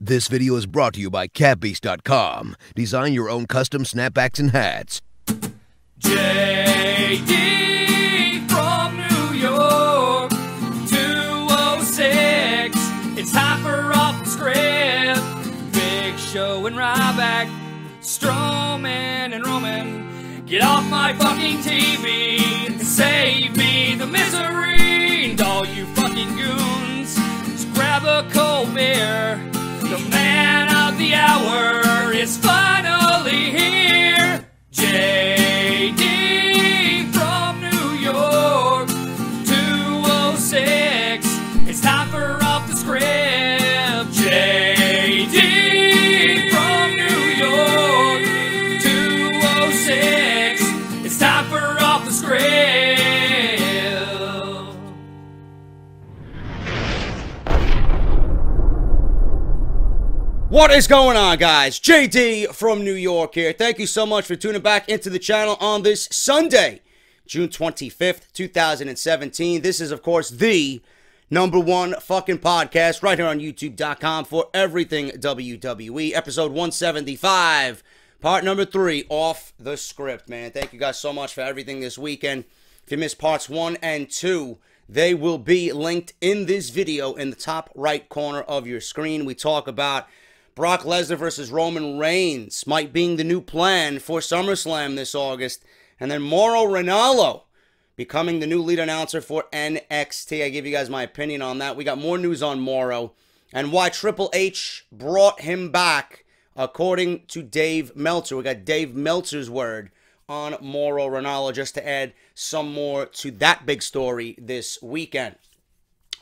This video is brought to you by catbeast.com. Design your own custom snapbacks and hats. JD from New York, 206. It's time for Off the Script. Big Show and Ryback, Strowman and Roman. Get off my fucking TV and save me the misery. And all you fucking goons, just grab a cold beer. The man of the hour is finally here. JD from New York, 206. It's time for Off the Script. JD from New York, 206. It's time for Off the Script. What is going on, guys? JD from New York here. Thank you so much for tuning back into the channel on this Sunday, June 25th, 2017. This is, of course, the #1 fucking podcast right here on YouTube.com for everything WWE. Episode 175, part number 3, Off the Script, man. Thank you guys so much for everything this weekend. If you missed parts 1 and 2, they will be linked in this video in the top right corner of your screen. We talk about Brock Lesnar versus Roman Reigns might being the new plan for Summerslam this August. And then Mauro Ranallo becoming the new lead announcer for NXT. I give you guys my opinion on that. We got more news on Mauro and why Triple H brought him back, according to Dave Meltzer. We got Dave Meltzer's word on Mauro Ranallo just to add some more to that big story this weekend.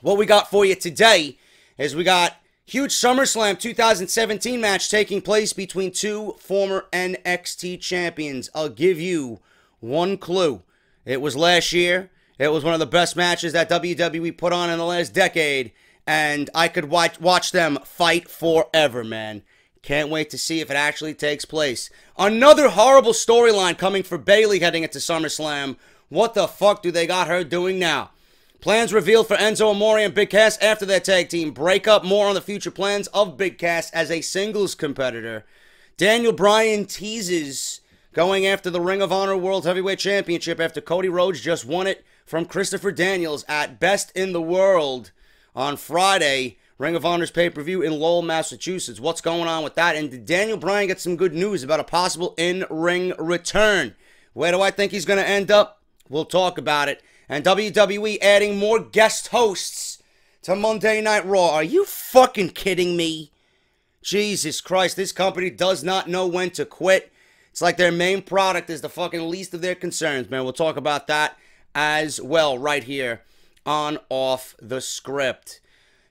What we got for you today is we got huge SummerSlam 2017 match taking place between two former NXT champions. I'll give you one clue. It was last year. It was one of the best matches that WWE put on in the last decade. And I could watch them fight forever, man. Can't wait to see if it actually takes place. Another horrible storyline coming for Bayley heading into SummerSlam. What the fuck do they got her doing now? Plans revealed for Enzo, Amore, and Big Cass after their tag team breakup. More on the future plans of Big Cass as a singles competitor. Bryan teases going after the Ring of Honor World Heavyweight Championship after Cody Rhodes just won it from Christopher Daniels at Best in the World on Friday. Ring of Honor's pay-per-view in Lowell, Massachusetts. What's going on with that? And did Bryan get some good news about a possible in-ring return? Where do I think he's going to end up? We'll talk about it. And WWE adding more guest hosts to Monday Night Raw. Are you fucking kidding me? Jesus Christ, this company does not know when to quit. It's like their main product is the fucking least of their concerns, man. We'll talk about that as well right here on Off the Script.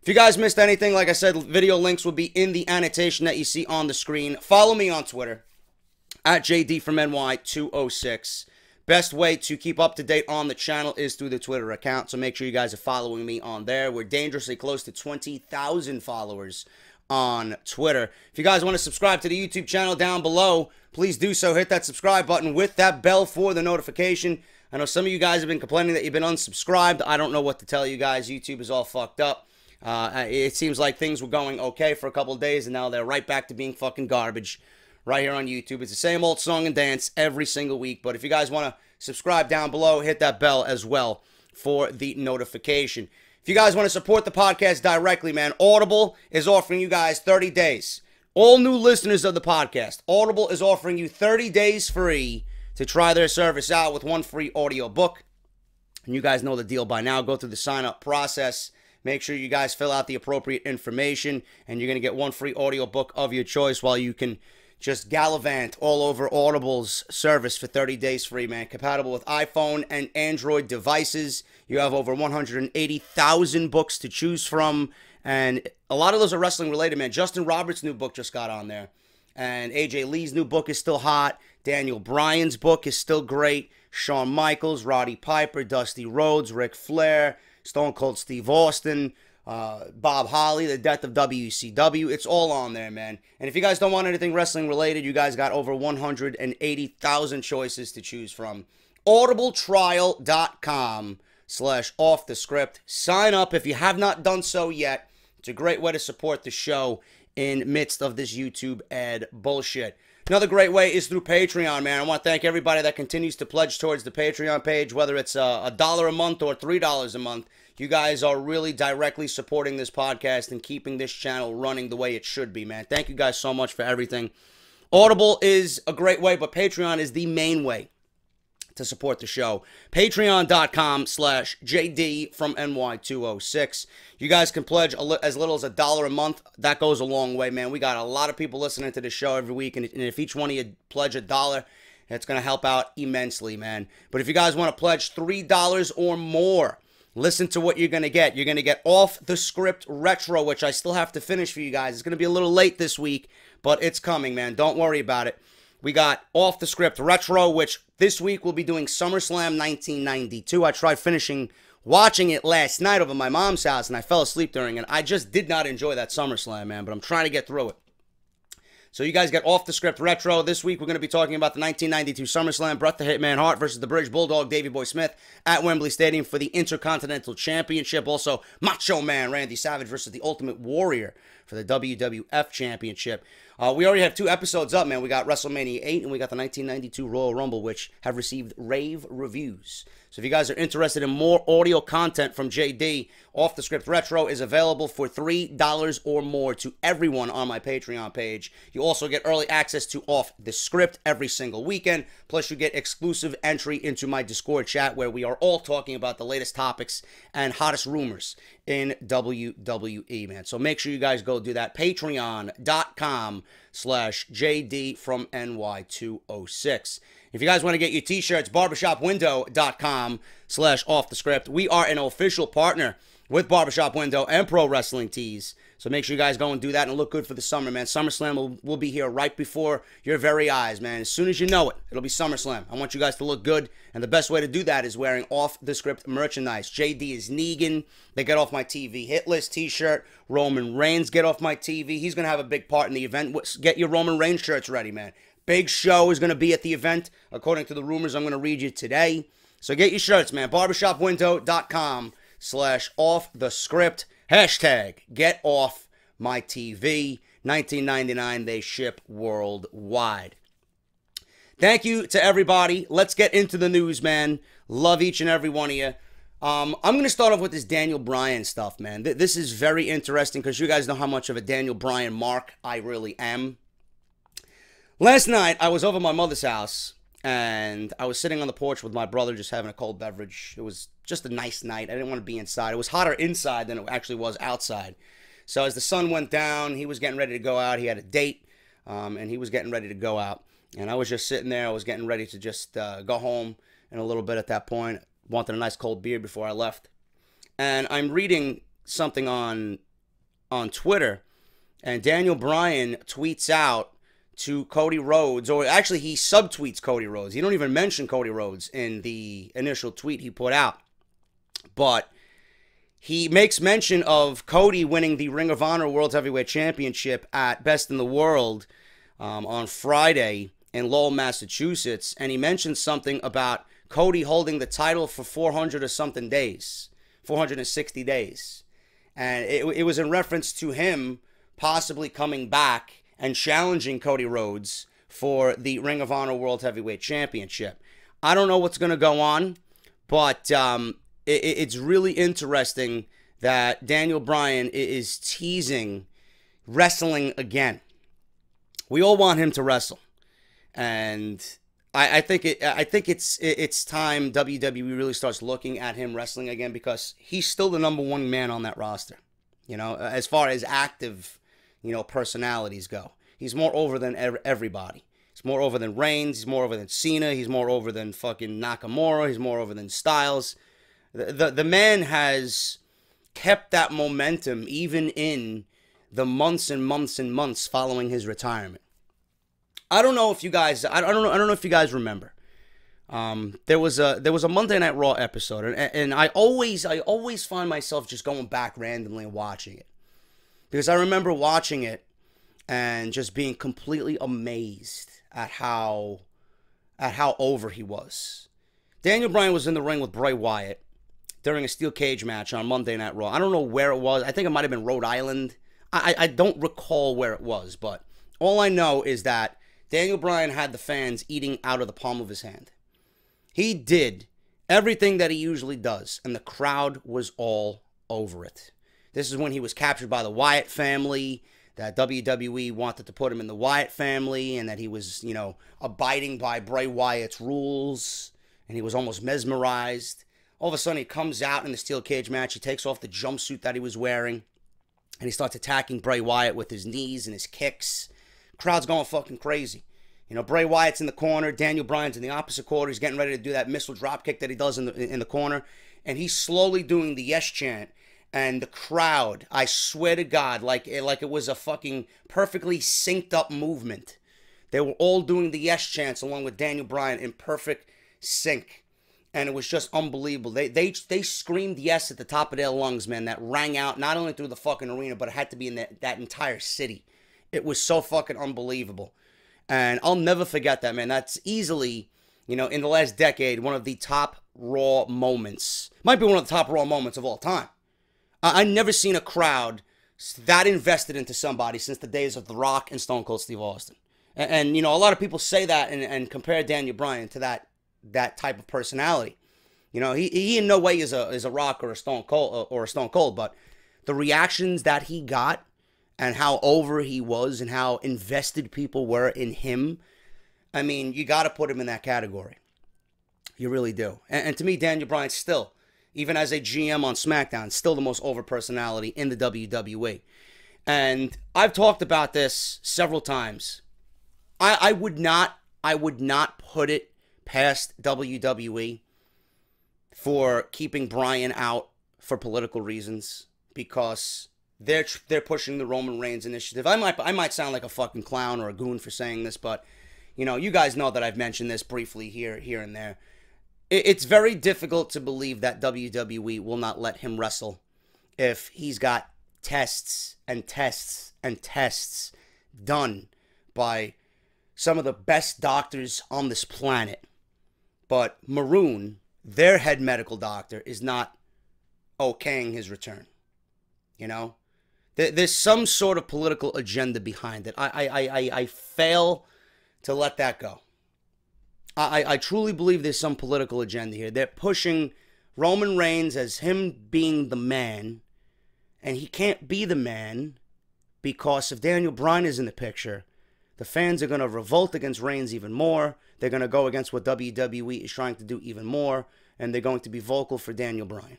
If you guys missed anything, like I said, video links will be in the annotation that you see on the screen. Follow me on Twitter at JDFROMNY206. Best way to keep up to date on the channel is through the Twitter account, so make sure you guys are following me on there. We're dangerously close to 20,000 followers on Twitter. If you guys want to subscribe to the YouTube channel down below, please do so. Hit that subscribe button with that bell for the notification. I know some of you guys have been complaining that you've been unsubscribed. I don't know what to tell you guys. YouTube is all fucked up. It seems like things were going okay for a couple of days, and now they're right back to being fucking garbage. Right here on YouTube. It's the same old song and dance every single week. But if you guys want to subscribe down below, hit that bell as well for the notification. If you guys want to support the podcast directly, man, Audible is offering you guys 30 days. All new listeners of the podcast, Audible is offering you 30 days free to try their service out with one free audio book. And you guys know the deal by now. Go through the sign-up process. Make sure you guys fill out the appropriate information. And you're going to get one free audio book of your choice while you can just gallivant all over Audible's service for 30 days free, man. Compatible with iPhone and Android devices. You have over 180,000 books to choose from. And a lot of those are wrestling related, man. Justin Roberts' new book just got on there. And AJ Lee's new book is still hot. Daniel Bryan's book is still great. Shawn Michaels, Roddy Piper, Dusty Rhodes, Ric Flair, Stone Cold Steve Austin, Bob Holly, The Death of WCW. It's all on there, man. And if you guys don't want anything wrestling related, you guys got over 180,000 choices to choose from. audibletrial.com/offthescript. Sign up if you have not done so yet. It's a great way to support the show in midst of this YouTube ad bullshit. Another great way is through Patreon, man. I want to thank everybody that continues to pledge towards the Patreon page, whether it's $1 a month or $3 a month. You guys are really directly supporting this podcast and keeping this channel running the way it should be, man. Thank you guys so much for everything. Audible is a great way, but Patreon is the main way to support the show. Patreon.com/JDFROMNY206. You guys can pledge as little as $1 a month. That goes a long way, man. We got a lot of people listening to the show every week, and if each one of you pledge $1, it's going to help out immensely, man. But if you guys want to pledge $3 or more, listen to what you're going to get. You're going to get Off the Script Retro, which I still have to finish for you guys. It's going to be a little late this week, but it's coming, man. Don't worry about it. We got Off the Script Retro, which this week we'll be doing SummerSlam 1992. I tried watching it last night over at my mom's house, and I fell asleep during it. I just did not enjoy that SummerSlam, man, but I'm trying to get through it. So you guys get Off the Script Retro. This week we're going to be talking about the 1992 SummerSlam, Bret the Hitman Hart versus the British Bulldog Davey Boy Smith at Wembley Stadium for the Intercontinental Championship. Also, Macho Man Randy Savage versus the Ultimate Warrior for the WWF Championship. We already have 2 episodes up, man. We got WrestleMania 8 and we got the 1992 Royal Rumble, which have received rave reviews. So if you guys are interested in more audio content from JD, Off the Script Retro is available for $3 or more to everyone on my Patreon page. You also get early access to Off the Script every single weekend. Plus, you get exclusive entry into my Discord chat where we are all talking about the latest topics and hottest rumors in WWE, man. So make sure you guys go do that. Patreon.com/JDFROMNY206. If you guys want to get your t-shirts, barbershopwindow.com/offthescript. We are an official partner with Barbershop Window and Pro Wrestling Tees. So make sure you guys go and do that and look good for the summer, man. SummerSlam will be here right before your very eyes, man. As soon as you know it, it'll be SummerSlam. I want you guys to look good, and the best way to do that is wearing Off the Script merchandise. JD is Negan. They Get Off My TV Hit List t-shirt. Roman Reigns Get Off My TV. He's going to have a big part in the event. Get your Roman Reigns shirts ready, man. Big show is going to be at the event, according to the rumors I'm going to read you today. So get your shirts, man. Barbershopwindow.com/offthescript. Hashtag Get Off My TV. 1999, they ship worldwide. Thank you to everybody. Let's get into the news, man. Love each and every one of you. I'm going to start off with this Daniel Bryan stuff, man. This is very interesting because you guys know how much of a Daniel Bryan mark I really am. Last night, I was over at my mother's house, and I was sitting on the porch with my brother just having a cold beverage. It was just a nice night. I didn't want to be inside. It was hotter inside than it actually was outside. So as the sun went down, he was getting ready to go out. He had a date, and he was getting ready to go out. And I was just sitting there. I was getting ready to just go home in a little bit at that point. Wanted a nice cold beer before I left. And I'm reading something on Twitter, and Daniel Bryan tweets out to Cody Rhodes, or actually he subtweets Cody Rhodes. He don't even mention Cody Rhodes in the initial tweet he put out. But he makes mention of Cody winning the Ring of Honor World Heavyweight Championship at Best in the World on Friday in Lowell, Massachusetts. And he mentions something about Cody holding the title for 400 or something days, 460 days. And it was in reference to him possibly coming back and challenging Cody Rhodes for the Ring of Honor World Heavyweight Championship. I don't know what's going to go on, but it's really interesting that Daniel Bryan is teasing wrestling again. We all want him to wrestle, and I think it's time WWE really starts looking at him wrestling again, because he's still the #1 man on that roster. You know, as far as active, personalities go. He's more over than everybody. He's more over than Reigns. He's more over than Cena. He's more over than fucking Nakamura. He's more over than Styles. The man has kept that momentum even in the months and months and months following his retirement. I don't know if you guys. I don't know if you guys remember. There was a Monday Night Raw episode, and I always find myself just going back randomly and watching it. Because I remember watching it and just being completely amazed at how over he was. Daniel Bryan was in the ring with Bray Wyatt during a steel cage match on Monday Night Raw. I don't know where it was. I think it might have been Rhode Island. I don't recall where it was, but all I know is that Daniel Bryan had the fans eating out of the palm of his hand. He did everything that he usually does, and the crowd was all over it. This is when he was captured by the Wyatt family, that WWE wanted to put him in the Wyatt family, and that he was, you know, abiding by Bray Wyatt's rules, and he was almost mesmerized. All of a sudden, he comes out in the steel cage match. He takes off the jumpsuit that he was wearing, and he starts attacking Bray Wyatt with his knees and his kicks. Crowd's going fucking crazy. You know, Bray Wyatt's in the corner. Daniel Bryan's in the opposite corner. He's getting ready to do that missile drop kick that he does in the corner. And he's slowly doing the yes chant. And the crowd, I swear to God, like it was a fucking perfectly synced up movement. They were all doing the yes chants along with Daniel Bryan in perfect sync. And it was just unbelievable. They screamed yes at the top of their lungs, man. That rang out not only through the fucking arena, but it had to be in that entire city. It was so fucking unbelievable. And I'll never forget that, man. That's easily, you know, in the last decade, one of the top Raw moments. Might be one of the top Raw moments of all time. I've never seen a crowd that invested into somebody since the days of The Rock and Stone Cold Steve Austin. And you know, a lot of people say that and compare Daniel Bryan to that type of personality. You know, he in no way is a Rock or a Stone Cold, but the reactions that he got and how over he was and how invested people were in him, I mean, you got to put him in that category. You really do. And to me, Daniel Bryan still, even as a GM on SmackDown, still the most over personality in the WWE. And I've talked about this several times. I would not put it past WWE for keeping Bryan out for political reasons, because they're pushing the Roman Reigns initiative. I might sound like a fucking clown or a goon for saying this, but you know, you guys know that I've mentioned this briefly here and there. It's very difficult to believe that WWE will not let him wrestle if he's got tests and tests and tests done by some of the best doctors on this planet. But Maroon, their head medical doctor, is not okaying his return. You know? There's some sort of political agenda behind it. I fail to let that go. I truly believe there's some political agenda here. They're pushing Roman Reigns as him being the man, and he can't be the man because if Daniel Bryan is in the picture, the fans are going to revolt against Reigns even more. They're going to go against what WWE is trying to do even more, and they're going to be vocal for Daniel Bryan.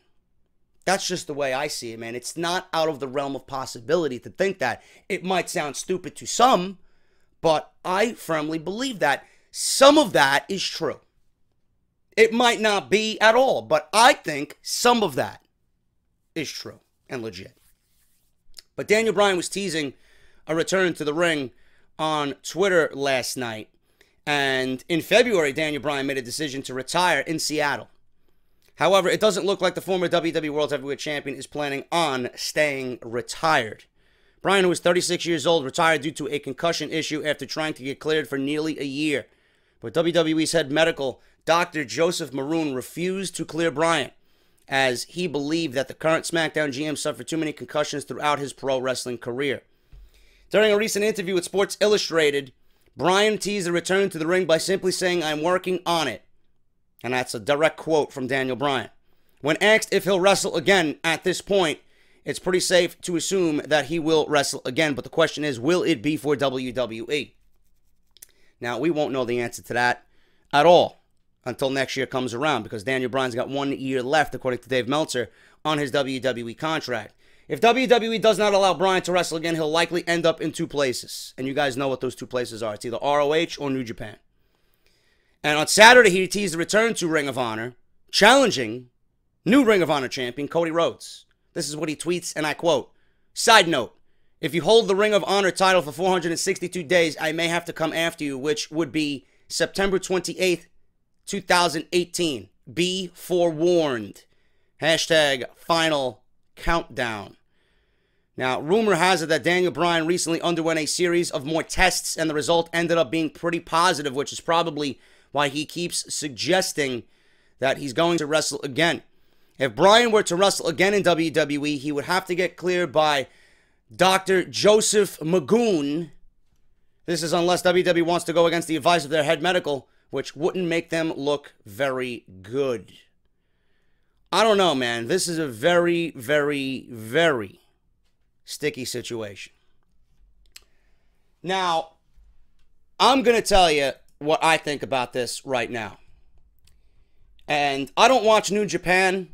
That's just the way I see it, man. It's not out of the realm of possibility to think that. It might sound stupid to some, but I firmly believe that some of that is true. It might not be at all, but I think some of that is true and legit. But Daniel Bryan was teasing a return to the ring on Twitter last night. And in February, Daniel Bryan made a decision to retire in Seattle. However, it doesn't look like the former WWE World Heavyweight Champion is planning on staying retired. Bryan, who is 36 years old, retired due to a concussion issue after trying to get cleared for nearly a year. But WWE's head medical, Dr. Joseph Maroon, refused to clear Bryan, as he believed that the current SmackDown GM suffered too many concussions throughout his pro wrestling career. During a recent interview with Sports Illustrated, Bryan teased a return to the ring by simply saying, "I'm working on it." And that's a direct quote from Daniel Bryan. When asked if he'll wrestle again at this point, it's pretty safe to assume that he will wrestle again. But the question is, will it be for WWE? Now, we won't know the answer to that at all until next year comes around, because Daniel Bryan's got 1 year left, according to Dave Meltzer, on his WWE contract. If WWE does not allow Bryan to wrestle again, he'll likely end up in two places. And you guys know what those two places are. It's either ROH or New Japan. And on Saturday, he teased the return to Ring of Honor, challenging new Ring of Honor champion Cody Rhodes. This is what he tweets, and I quote, "Side note, if you hold the Ring of Honor title for 462 days, I may have to come after you, which would be September 28th, 2018. Be forewarned. Hashtag final countdown." Now, rumor has it that Daniel Bryan recently underwent a series of more tests, and the result ended up being pretty positive, which is probably why he keeps suggesting that he's going to wrestle again. If Bryan were to wrestle again in WWE, he would have to get cleared by Dr. Joseph Magoon. This is unless WWE wants to go against the advice of their head medical, which wouldn't make them look very good. I don't know, man. This is a very, very, very sticky situation. Now, I'm going to tell you what I think about this right now. And I don't watch New Japan.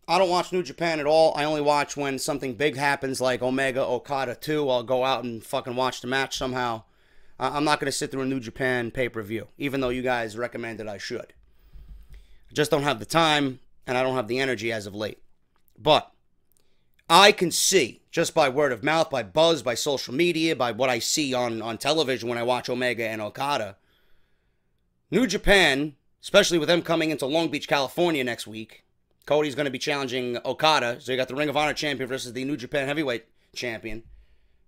I don't watch New Japan at all. I only watch when something big happens like Omega Okada 2. I'll go out and fucking watch the match somehow. I'm not going to sit through a New Japan pay-per-view, even though you guys recommended I should. I just don't have the time, and I don't have the energy as of late. But I can see, just by word of mouth, by buzz, by social media, by what I see on television when I watch Omega and Okada, New Japan, especially with them coming into Long Beach, California next week, Cody's going to be challenging Okada. So you got the Ring of Honor champion versus the New Japan Heavyweight champion.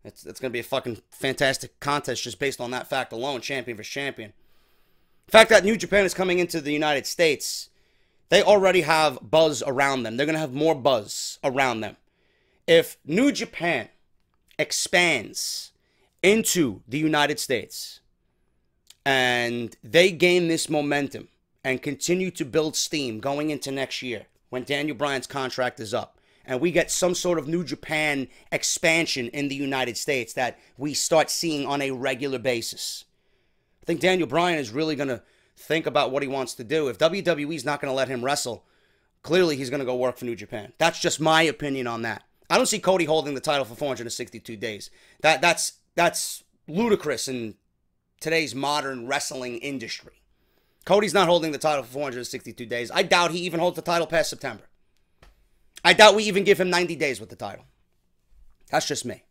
It's going to be a fucking fantastic contest just based on that fact alone, champion versus champion. The fact that New Japan is coming into the United States, they already have buzz around them. They're going to have more buzz around them. If New Japan expands into the United States and they gain this momentum and continue to build steam going into next year, when Daniel Bryan's contract is up, and we get some sort of New Japan expansion in the United States that we start seeing on a regular basis, I think Daniel Bryan is really going to think about what he wants to do. If WWE's not going to let him wrestle, clearly he's going to go work for New Japan. That's just my opinion on that. I don't see Cody holding the title for 462 days. That's ludicrous in today's modern wrestling industry. Cody's not holding the title for 462 days. I doubt he even holds the title past September. I doubt we even give him 90 days with the title. That's just me.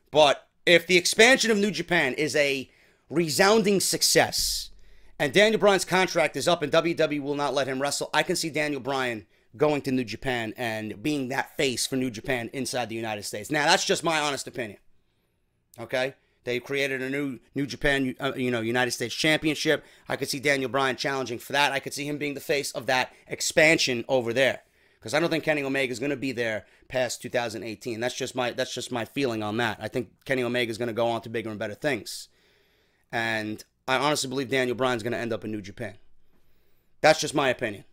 But if the expansion of New Japan is a resounding success and Daniel Bryan's contract is up and WWE will not let him wrestle, I can see Daniel Bryan going to New Japan and being that face for New Japan inside the United States. Now, that's just my honest opinion. Okay? They created a New Japan, United States Championship. I could see Daniel Bryan challenging for that. I could see him being the face of that expansion over there. Because I don't think Kenny Omega is going to be there past 2018. That's just my feeling on that. I think Kenny Omega is going to go on to bigger and better things. And I honestly believe Daniel Bryan is going to end up in New Japan. That's just my opinion.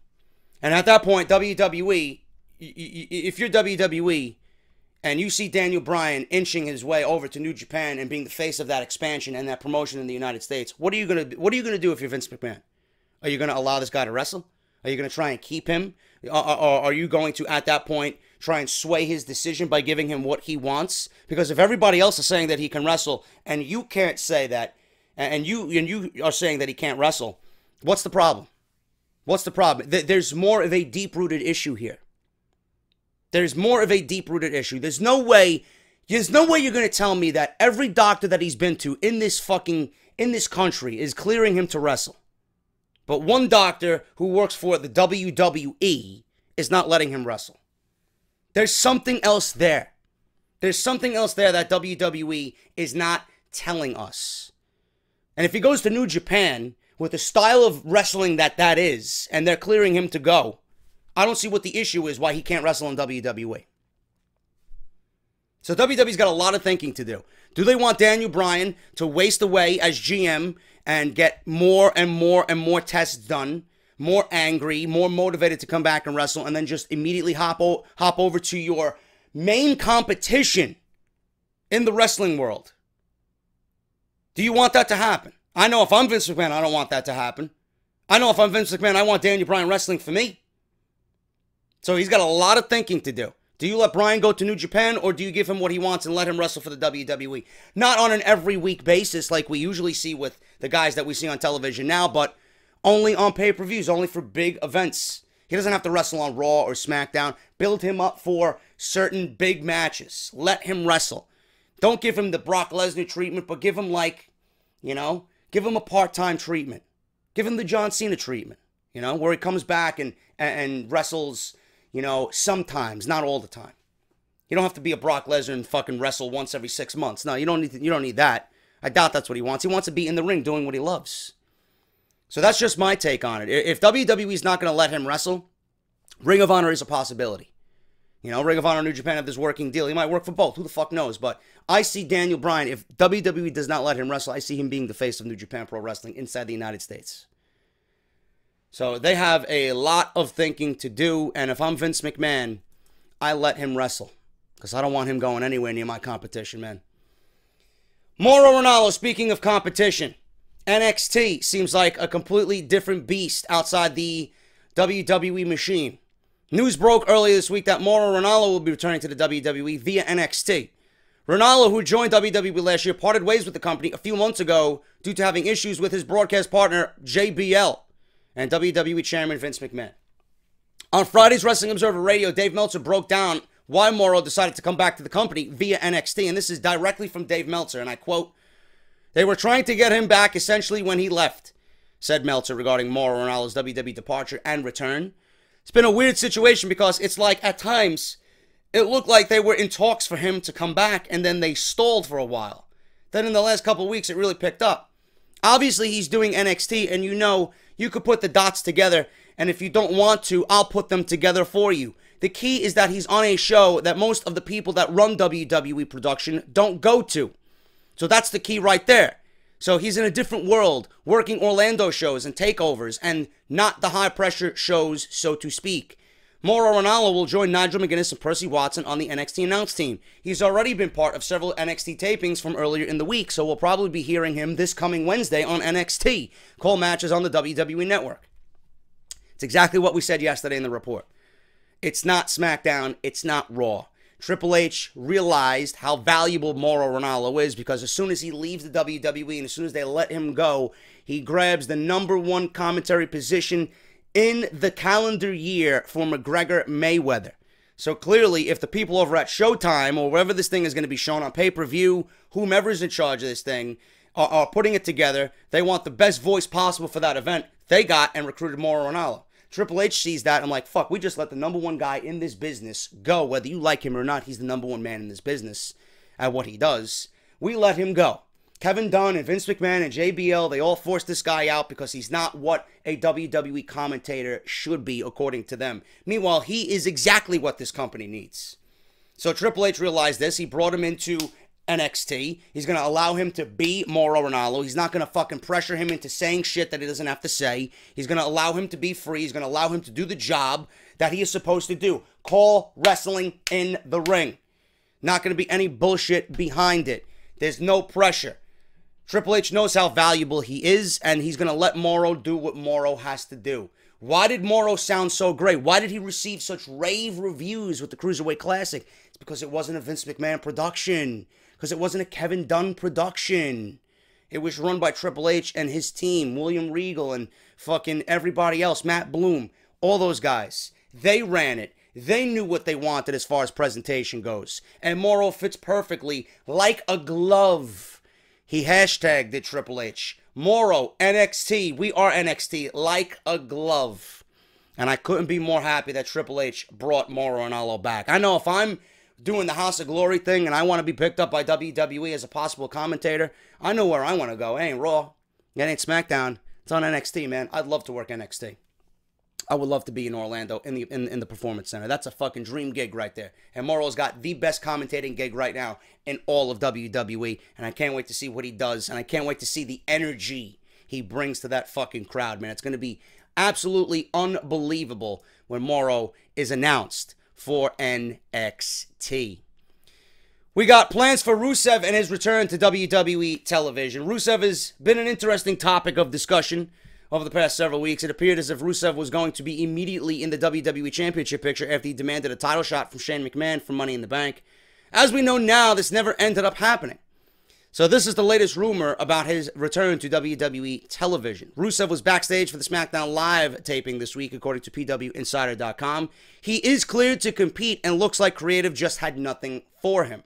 And at that point, WWE, if you're WWE, and you see Daniel Bryan inching his way over to New Japan and being the face of that expansion and that promotion in the United States, what are you gonna do if you're Vince McMahon? Are you gonna allow this guy to wrestle? Are you gonna try and keep him? Or are you going to, at that point, try and sway his decision by giving him what he wants? Because if everybody else is saying that he can wrestle and you can't say that, and you are saying that he can't wrestle, what's the problem? What's the problem? There's more of a deep-rooted issue here. There's more of a deep-rooted issue. There's no way you're going to tell me that every doctor that he's been to in this country is clearing him to wrestle. But one doctor who works for the WWE is not letting him wrestle. There's something else there. There's something else there that WWE is not telling us. And if he goes to New Japan with the style of wrestling that is, and they're clearing him to go, I don't see what the issue is why he can't wrestle in WWE. So WWE's got a lot of thinking to do. Do they want Daniel Bryan to waste away as GM and get more and more and more tests done, more angry, more motivated to come back and wrestle, and then just immediately hop over to your main competition in the wrestling world? Do you want that to happen? I know if I'm Vince McMahon, I don't want that to happen. I know if I'm Vince McMahon, I want Daniel Bryan wrestling for me. So he's got a lot of thinking to do. Do you let Bryan go to New Japan, or do you give him what he wants and let him wrestle for the WWE? Not on an every week basis like we usually see with the guys that we see on television now, but only on pay-per-views, only for big events. He doesn't have to wrestle on Raw or SmackDown. Build him up for certain big matches. Let him wrestle. Don't give him the Brock Lesnar treatment, but give him give him a part-time treatment. Give him the John Cena treatment, where he comes back and wrestles, sometimes, not all the time. You don't have to be a Brock Lesnar and fucking wrestle once every 6 months. No, you don't need that. I doubt that's what he wants. He wants to be in the ring doing what he loves. So that's just my take on it. If WWE's not going to let him wrestle, Ring of Honor is a possibility. You know, Ring of Honor, New Japan have this working deal. He might work for both. Who the fuck knows? But I see Daniel Bryan, if WWE does not let him wrestle, I see him being the face of New Japan Pro Wrestling inside the United States. So they have a lot of thinking to do. And if I'm Vince McMahon, I let him wrestle. Because I don't want him going anywhere near my competition, man. Mauro Ranallo, speaking of competition, NXT seems like a completely different beast outside the WWE machine. News broke earlier this week that Mauro Ranallo will be returning to the WWE via NXT. Ranallo, who joined WWE last year, parted ways with the company a few months ago due to having issues with his broadcast partner, JBL, and WWE Chairman Vince McMahon. On Friday's Wrestling Observer Radio, Dave Meltzer broke down why Mauro decided to come back to the company via NXT, and this is directly from Dave Meltzer, and I quote, "They were trying to get him back essentially when he left," said Meltzer regarding Mauro Ranallo's WWE departure and return. It's been a weird situation because it's like at times it looked like they were in talks for him to come back and then they stalled for a while. Then in the last couple of weeks it really picked up. Obviously he's doing NXT and you know you could put the dots together, and if you don't want to, I'll put them together for you. The key is that he's on a show that most of the people that run WWE production don't go to. So that's the key right there. So he's in a different world, working Orlando shows and takeovers, and not the high-pressure shows, so to speak. Mauro Ranallo will join Nigel McGuinness and Percy Watson on the NXT announce team. He's already been part of several NXT tapings from earlier in the week, so we'll probably be hearing him this coming Wednesday on NXT. Call matches on the WWE Network. It's exactly what we said yesterday in the report. It's not SmackDown, it's not Raw. Triple H realized how valuable Mauro Ranallo is because as soon as he leaves the WWE and as soon as they let him go, he grabs the #1 commentary position in the calendar year for McGregor Mayweather. So clearly, if the people over at Showtime or wherever this thing is going to be shown on pay-per-view, whomever's in charge of this thing, are putting it together, they want the best voice possible for that event. They got and recruited Mauro Ranallo. Triple H sees that. I'm like, fuck, we just let the #1 guy in this business go. Whether you like him or not, he's the #1 man in this business at what he does. We let him go. Kevin Dunn and Vince McMahon and JBL, they all forced this guy out because he's not what a WWE commentator should be, according to them. Meanwhile, he is exactly what this company needs. So Triple H realized this. He brought him into NXT. He's going to allow him to be Mauro Ranallo. He's not going to fucking pressure him into saying shit that he doesn't have to say. He's going to allow him to be free. He's going to allow him to do the job that he is supposed to do. Call wrestling in the ring. Not going to be any bullshit behind it. There's no pressure. Triple H knows how valuable he is, and he's going to let Mauro do what Mauro has to do. Why did Mauro sound so great? Why did he receive such rave reviews with the Cruiserweight Classic? It's because it wasn't a Vince McMahon production. Because it wasn't a Kevin Dunn production. It was run by Triple H and his team, William Regal and fucking everybody else, Matt Bloom, all those guys. They ran it. They knew what they wanted as far as presentation goes. And Mauro fits perfectly like a glove. He hashtagged it, Triple H. Mauro, NXT, we are NXT, like a glove. And I couldn't be more happy that Triple H brought Mauro Ranallo back. I know if I'm doing the House of Glory thing and I want to be picked up by WWE as a possible commentator, I know where I want to go. It ain't Raw. It ain't SmackDown. It's on NXT, man. I'd love to work NXT. I would love to be in Orlando in the Performance Center. That's a fucking dream gig right there. And Mauro's got the best commentating gig right now in all of WWE. And I can't wait to see what he does. And I can't wait to see the energy he brings to that fucking crowd, man. It's going to be absolutely unbelievable when Mauro is announced for NXT. We got plans for Rusev and his return to WWE television. Rusev has been an interesting topic of discussion over the past several weeks. It appeared as if Rusev was going to be immediately in the WWE Championship picture after he demanded a title shot from Shane McMahon for Money in the Bank. As we know now, this never ended up happening. So this is the latest rumor about his return to WWE television. Rusev was backstage for the SmackDown Live taping this week, according to PWInsider.com. He is cleared to compete and looks like creative just had nothing for him.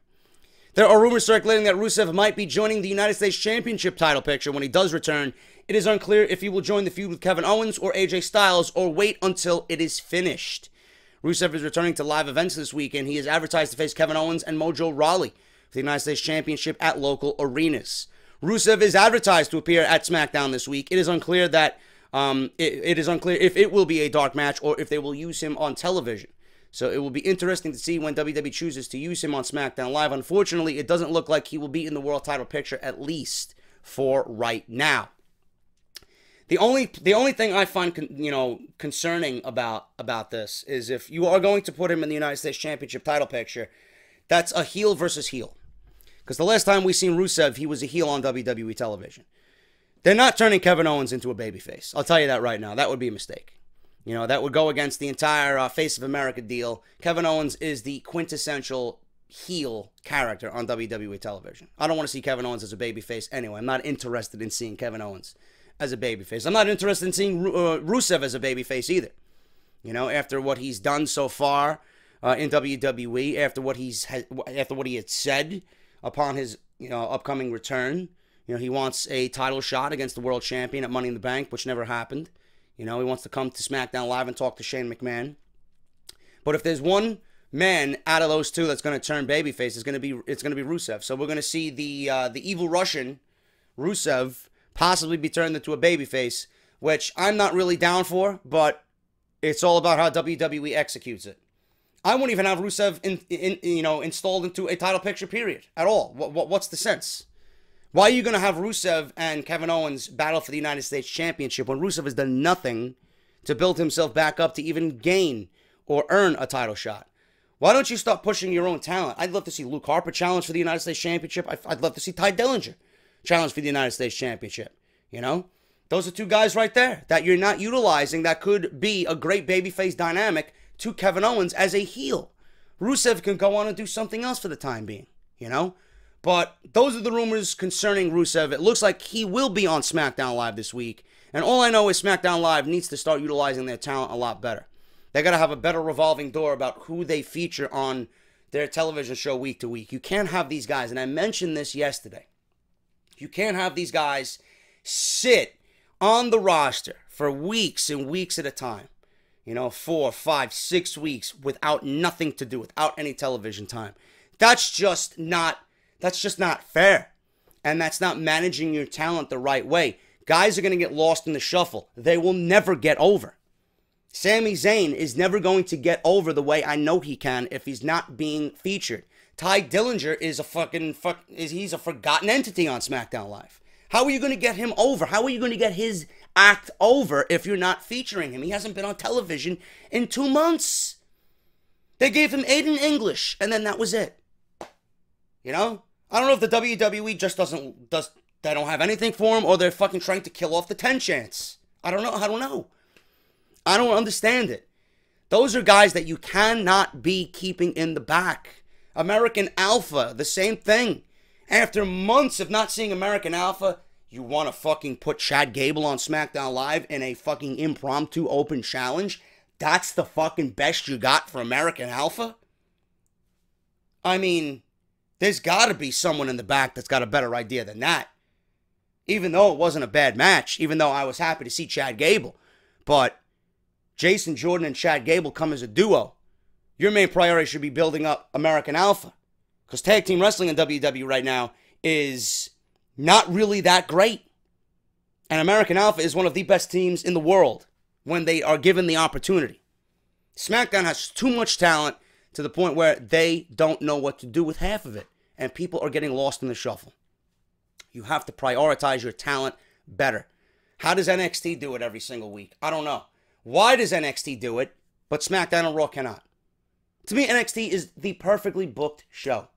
There are rumors circulating that Rusev might be joining the United States Championship title picture when he does return. It is unclear if he will join the feud with Kevin Owens or AJ Styles or wait until it is finished. Rusev is returning to live events this weekend. He is advertised to face Kevin Owens and Mojo Rawley for the United States Championship at local arenas. Rusev is advertised to appear at SmackDown this week. It is unclear that it is unclear if it will be a dark match or if they will use him on television. So it will be interesting to see when WWE chooses to use him on SmackDown Live. Unfortunately, it doesn't look like he will be in the world title picture, at least for right now. The only thing I find concerning about this is if you are going to put him in the United States Championship title picture, that's a heel versus heel. Because the last time we seen Rusev, he was a heel on WWE television. They're not turning Kevin Owens into a babyface. I'll tell you that right now. That would be a mistake. That would go against the entire Face of America deal. Kevin Owens is the quintessential heel character on WWE television. I don't want to see Kevin Owens as a babyface anyway. I'm not interested in seeing Kevin Owens as a babyface. I'm not interested in seeing Rusev as a babyface either. After what he's done so far in WWE, after what he had said upon his upcoming return, he wants a title shot against the world champion at Money in the Bank, which never happened. He wants to come to SmackDown Live and talk to Shane McMahon. But if there's one man out of those two that's going to turn babyface, it's going to be Rusev. So we're going to see the evil Russian Rusev possibly be turned into a babyface, which I'm not really down for, but it's all about how WWE executes it. I won't even have Rusev installed into a title picture, period, at all. What's the sense? Why are you going to have Rusev and Kevin Owens battle for the United States Championship when Rusev has done nothing to build himself back up to even gain or earn a title shot? Why don't you start pushing your own talent? I'd love to see Luke Harper challenge for the United States Championship. I'd love to see Ty Dillinger challenge for the United States Championship. Those are two guys right there that you're not utilizing that could be a great babyface dynamic to Kevin Owens as a heel. Rusev can go on and do something else for the time being, But those are the rumors concerning Rusev. It looks like he will be on SmackDown Live this week. And all I know is SmackDown Live needs to start utilizing their talent a lot better. They got to have a better revolving door about who they feature on their television show week to week. You can't have these guys, and I mentioned this yesterday. You can't have these guys sit on the roster for weeks and weeks at a time. 4, 5, 6 weeks without nothing to do, without any television time. That's just not fair. And that's not managing your talent the right way. Guys are going to get lost in the shuffle. They will never get over. Sami Zayn is never going to get over the way I know he can if he's not being featured. Ty Dillinger is he's a forgotten entity on SmackDown Live. How are you going to get him over? How are you going to get his act over if you're not featuring him? He hasn't been on television in 2 months. They gave him Aiden English, and then that was it. I don't know if the WWE just they don't have anything for him, or they're fucking trying to kill off the 10 chance. I don't know. I don't understand it. Those are guys that you cannot be keeping in the back. American Alpha, the same thing. After months of not seeing American Alpha, you want to fucking put Chad Gable on SmackDown Live in a fucking impromptu open challenge? That's the fucking best you got for American Alpha? I mean, there's got to be someone in the back that's got a better idea than that. Even though it wasn't a bad match, even though I was happy to see Chad Gable. But Jason Jordan and Chad Gable come as a duo. Your main priority should be building up American Alpha. Because tag team wrestling in WWE right now is not really that great. And American Alpha is one of the best teams in the world when they are given the opportunity. SmackDown has too much talent to the point where they don't know what to do with half of it. And people are getting lost in the shuffle. You have to prioritize your talent better. How does NXT do it every single week? I don't know. Why does NXT do it, but SmackDown and Raw cannot? To me, NXT is the perfectly booked show.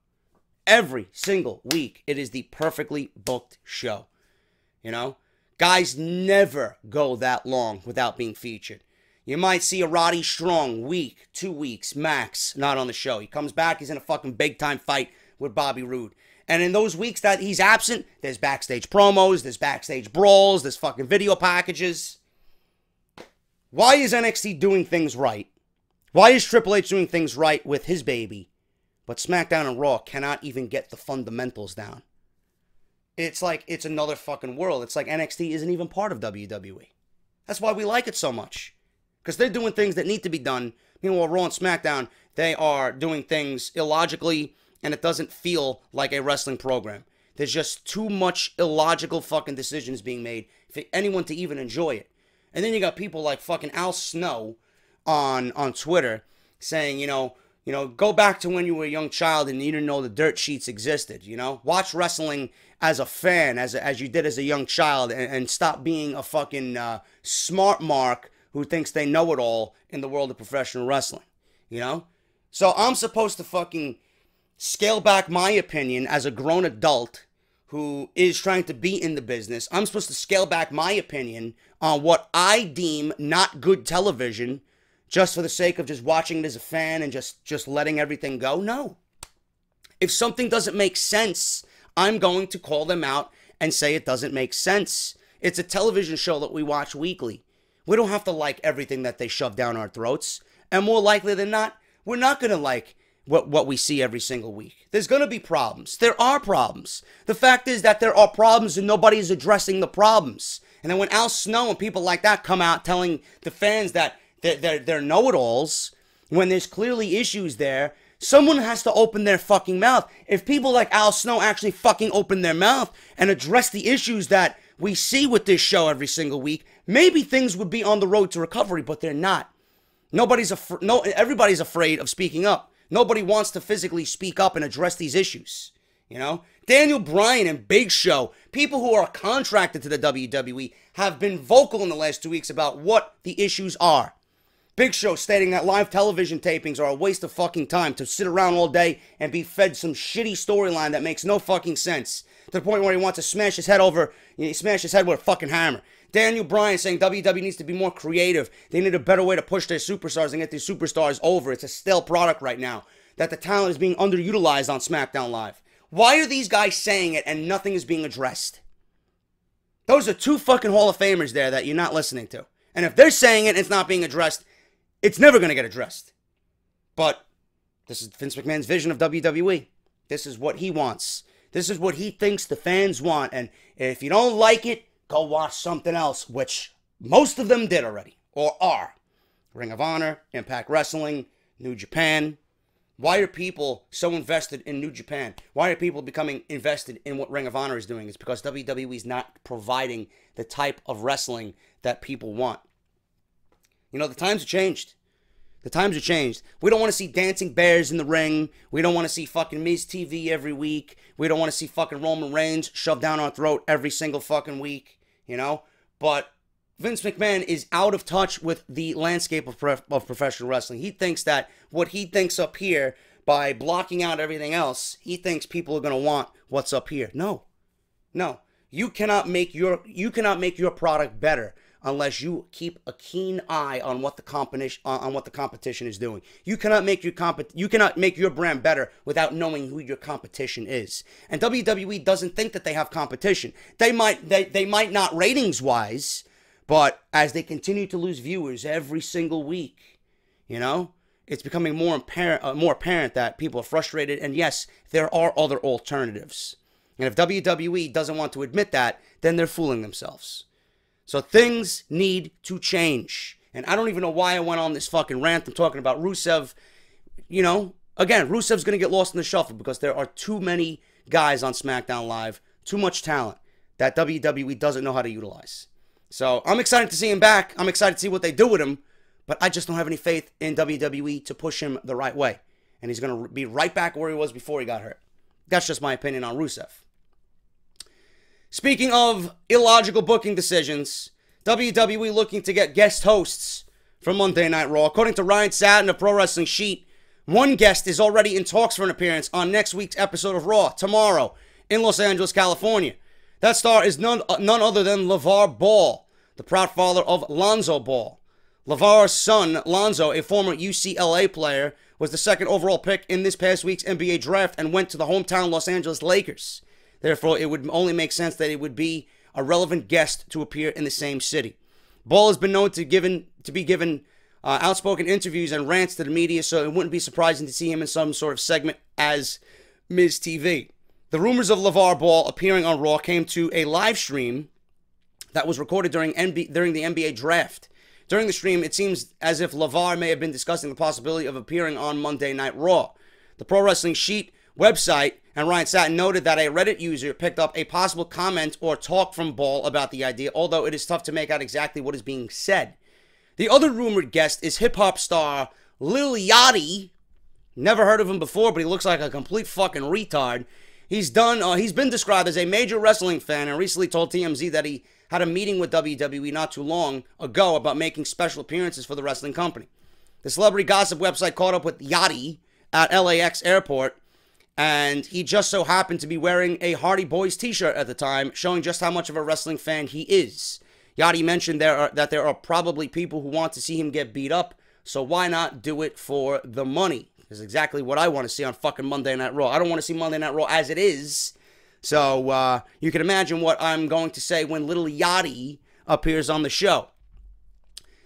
Every single week, it is the perfectly booked show. Guys never go that long without being featured. You might see a Roddy Strong week, 2 weeks, max, not on the show. He comes back, he's in a fucking big-time fight with Bobby Roode. And in those weeks that he's absent, there's backstage promos, there's backstage brawls, there's fucking video packages. Why is NXT doing things right? Why is Triple H doing things right with his baby? But SmackDown and Raw cannot even get the fundamentals down. It's like it's another fucking world. It's like NXT isn't even part of WWE. That's why we like it so much. Because they're doing things that need to be done. Meanwhile, Raw and SmackDown, they are doing things illogically, and it doesn't feel like a wrestling program. There's just too much illogical fucking decisions being made for anyone to even enjoy it. And then you got people like fucking Al Snow on Twitter saying, go back to when you were a young child and you didn't know the dirt sheets existed, Watch wrestling as a fan, as you did as a young child, and stop being a fucking smart mark who thinks they know it all in the world of professional wrestling, So I'm supposed to fucking scale back my opinion as a grown adult who is trying to be in the business. I'm supposed to scale back my opinion on what I deem not good television just for the sake of just watching it as a fan and just letting everything go? No. If something doesn't make sense, I'm going to call them out and say it doesn't make sense. It's a television show that we watch weekly. We don't have to like everything that they shove down our throats. And more likely than not, we're not going to like what we see every single week. There's going to be problems. There are problems. The fact is that there are problems and nobody is addressing the problems. And then when Al Snow and people like that come out telling the fans that they're know-it-alls, when there's clearly issues there, someone has to open their fucking mouth. If people like Al Snow actually fucking open their mouth and address the issues that we see with this show every single week, maybe things would be on the road to recovery, but they're not. Everybody's afraid of speaking up. Nobody wants to physically speak up and address these issues. Daniel Bryan and Big Show, people who are contracted to the WWE, have been vocal in the last 2 weeks about what the issues are. Big Show stating that live television tapings are a waste of fucking time, to sit around all day and be fed some shitty storyline that makes no fucking sense, to the point where he wants to smash his head with a fucking hammer. Daniel Bryan saying WWE needs to be more creative. They need a better way to push their superstars and get these superstars over. It's a stale product right now. That the talent is being underutilized on SmackDown Live. Why are these guys saying it and nothing is being addressed? Those are two fucking Hall of Famers there that you're not listening to. And if they're saying it and it's not being addressed, it's never going to get addressed. But this is Vince McMahon's vision of WWE. This is what he wants. This is what he thinks the fans want. And if you don't like it, go watch something else, which most of them did already, or are. Ring of Honor, Impact Wrestling, New Japan. Why are people so invested in New Japan? Why are people becoming invested in what Ring of Honor is doing? It's because WWE is not providing the type of wrestling that people want. The times have changed. The times have changed. We don't want to see dancing bears in the ring. We don't want to see fucking Miz TV every week. We don't want to see fucking Roman Reigns shoved down our throat every single fucking week. But Vince McMahon is out of touch with the landscape of professional wrestling. He thinks that what he thinks up here, by blocking out everything else, he thinks people are going to want what's up here. No. You cannot make your product better unless you keep a keen eye on what the competition is doing. You cannot make your brand better without knowing who your competition is. And WWE doesn't think that they have competition. They might not ratings wise, but as they continue to lose viewers every single week, it's becoming more apparent that people are frustrated. And yes, there are other alternatives. And if WWE doesn't want to admit that, then they're fooling themselves. So things need to change. And I don't even know why I went on this fucking rant. I'm talking about Rusev. Again, Rusev's going to get lost in the shuffle because there are too many guys on SmackDown Live, too much talent that WWE doesn't know how to utilize. So I'm excited to see him back. I'm excited to see what they do with him. But I just don't have any faith in WWE to push him the right way. And he's going to be right back where he was before he got hurt. That's just my opinion on Rusev. Speaking of illogical booking decisions, WWE looking to get guest hosts for Monday Night Raw. According to Ryan Satin of Pro Wrestling Sheet, one guest is already in talks for an appearance on next week's episode of Raw, tomorrow, in Los Angeles, California. That star is none other than LeVar Ball, the proud father of Lonzo Ball. LeVar's son, Lonzo, a former UCLA player, was the second overall pick in this past week's NBA draft and went to the hometown Los Angeles Lakers. Therefore, it would only make sense that it would be a relevant guest to appear in the same city. Ball has been known to be given outspoken interviews and rants to the media, so it wouldn't be surprising to see him in some sort of segment as Miz TV. The rumors of LeVar Ball appearing on Raw came to a live stream that was recorded during the NBA draft. During the stream, it seems as if LeVar may have been discussing the possibility of appearing on Monday Night Raw. The Pro Wrestling Sheet website and Ryan Satin noted that a Reddit user picked up a possible comment or talk from Ball about the idea, although it is tough to make out exactly what is being said. The other rumored guest is hip-hop star Lil Yachty, never heard of him before, but he looks like a complete fucking retard. He's been described as a major wrestling fan and recently told TMZ that he had a meeting with WWE not too long ago about making special appearances for the wrestling company. The celebrity gossip website caught up with Yachty at LAX airport, and he just so happened to be wearing a Hardy Boys t-shirt at the time, showing just how much of a wrestling fan he is. Yachty mentioned that there are probably people who want to see him get beat up, so why not do it for the money? This is exactly what I want to see on fucking Monday Night Raw. I don't want to see Monday Night Raw as it is. So you can imagine what I'm going to say when Lil Yachty appears on the show.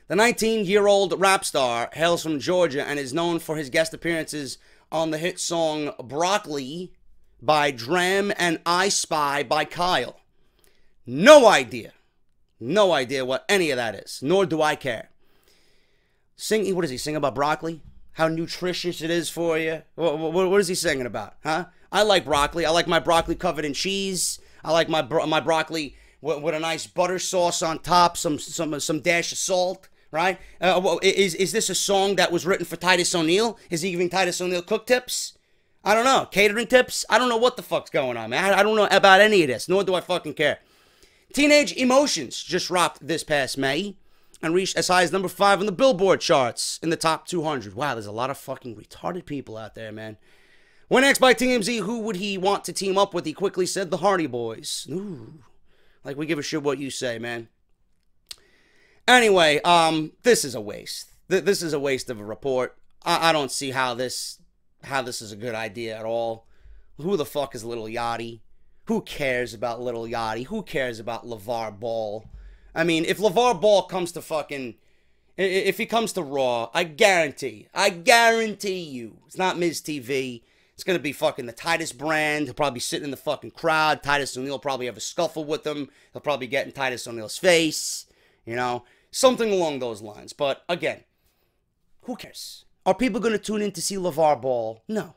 The 19-year-old rap star hails from Georgia and is known for his guest appearances on the hit song Broccoli by Dram and I Spy by Kyle. No idea what any of that is, nor do I care. What does he sing about broccoli? How nutritious it is for you? What is he singing about, huh? I like broccoli. I like my broccoli covered in cheese. I like my broccoli with a nice butter sauce on top, some dash of salt, right? Is this a song that was written for Titus O'Neil? Is he giving Titus O'Neil cook tips? I don't know. Catering tips? I don't know what the fuck's going on, man. I don't know about any of this, nor do I fucking care. Teenage Emotions just dropped this past May and reached as high as number 5 on the Billboard charts in the top 200. Wow, there's a lot of fucking retarded people out there, man. When asked by TMZ who would he want to team up with, he quickly said the Hardy Boys. Ooh, like we give a shit what you say, man. Anyway, this is a waste. This is a waste of a report. I don't see how this is a good idea at all. Who the fuck is Lil Yachty? Who cares about Lil Yachty? Who cares about LeVar Ball? I mean, if LeVar Ball comes to fucking... If he comes to Raw, I guarantee you, it's not Miz TV. It's going to be fucking the Titus brand. He'll probably be sitting in the fucking crowd. Titus O'Neil will probably have a scuffle with him. He'll probably get in Titus O'Neil's face. You know, something along those lines. But again, who cares? Are people going to tune in to see LeVar Ball? No.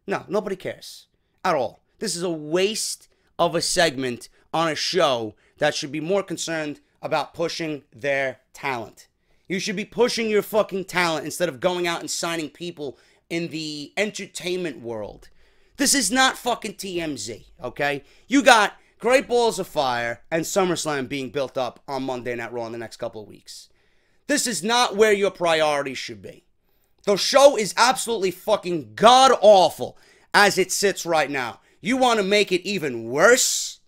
No, nobody cares at all. This is a waste of a segment on a show that should be more concerned about pushing their talent. You should be pushing your fucking talent instead of going out and signing people in the entertainment world. This is not fucking TMZ, okay? You got Great Balls of Fire and SummerSlam being built up on Monday Night Raw in the next couple of weeks. This is not where your priorities should be. The show is absolutely fucking god-awful as it sits right now. You want to make it even worse?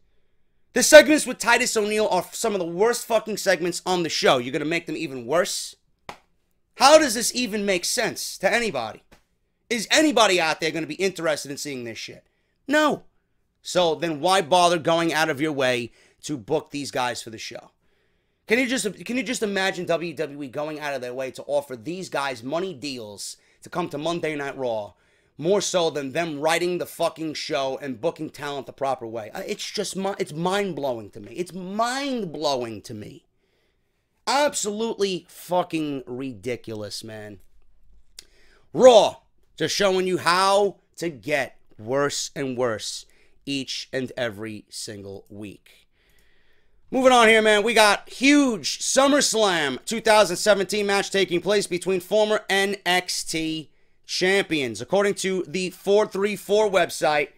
The segments with Titus O'Neil are some of the worst fucking segments on the show. You're going to make them even worse? How does this even make sense to anybody? Is anybody out there going to be interested in seeing this shit? No. So then why bother going out of your way to book these guys for the show? Can you just imagine WWE going out of their way to offer these guys money deals to come to Monday Night Raw, more so than them writing the fucking show and booking talent the proper way? It's mind-blowing to me. It's mind-blowing to me. Absolutely fucking ridiculous, man. Raw, just showing you how to get worse and worse each and every single week. Moving on here, man, we got huge SummerSlam 2017 match taking place between former NXT champions. According to the 434 website,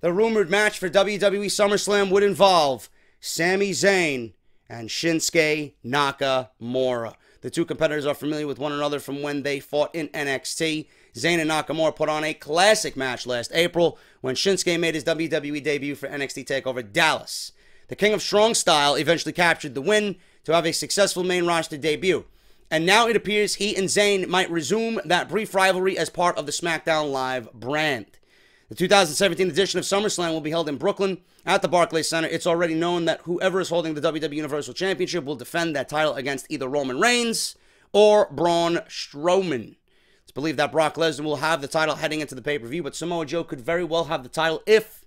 the rumored match for WWE SummerSlam would involve Sami Zayn and Shinsuke Nakamura. The two competitors are familiar with one another from when they fought in NXT. Zayn and Nakamura put on a classic match last April when Shinsuke made his WWE debut for NXT TakeOver Dallas. The King of Strong Style eventually captured the win to have a successful main roster debut. And now it appears he and Zayn might resume that brief rivalry as part of the SmackDown Live brand. The 2017 edition of SummerSlam will be held in Brooklyn at the Barclays Center. It's already known that whoever is holding the WWE Universal Championship will defend that title against either Roman Reigns or Braun Strowman. It's believed that Brock Lesnar will have the title heading into the pay-per-view, but Samoa Joe could very well have the title if,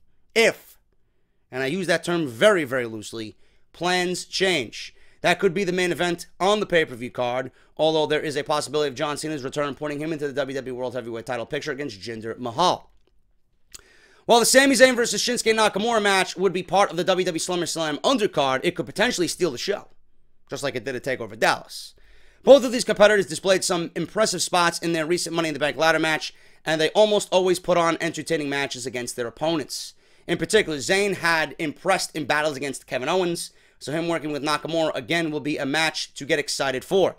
and I use that term very, very loosely, plans change. That could be the main event on the pay-per-view card, although there is a possibility of John Cena's return putting him into the WWE World Heavyweight title picture against Jinder Mahal. While the Sami Zayn versus Shinsuke Nakamura match would be part of the WWE SummerSlam undercard, it could potentially steal the show, just like it did at TakeOver Dallas. Both of these competitors displayed some impressive spots in their recent Money in the Bank ladder match, and they almost always put on entertaining matches against their opponents. In particular, Zayn had impressed in battles against Kevin Owens, so him working with Nakamura again will be a match to get excited for.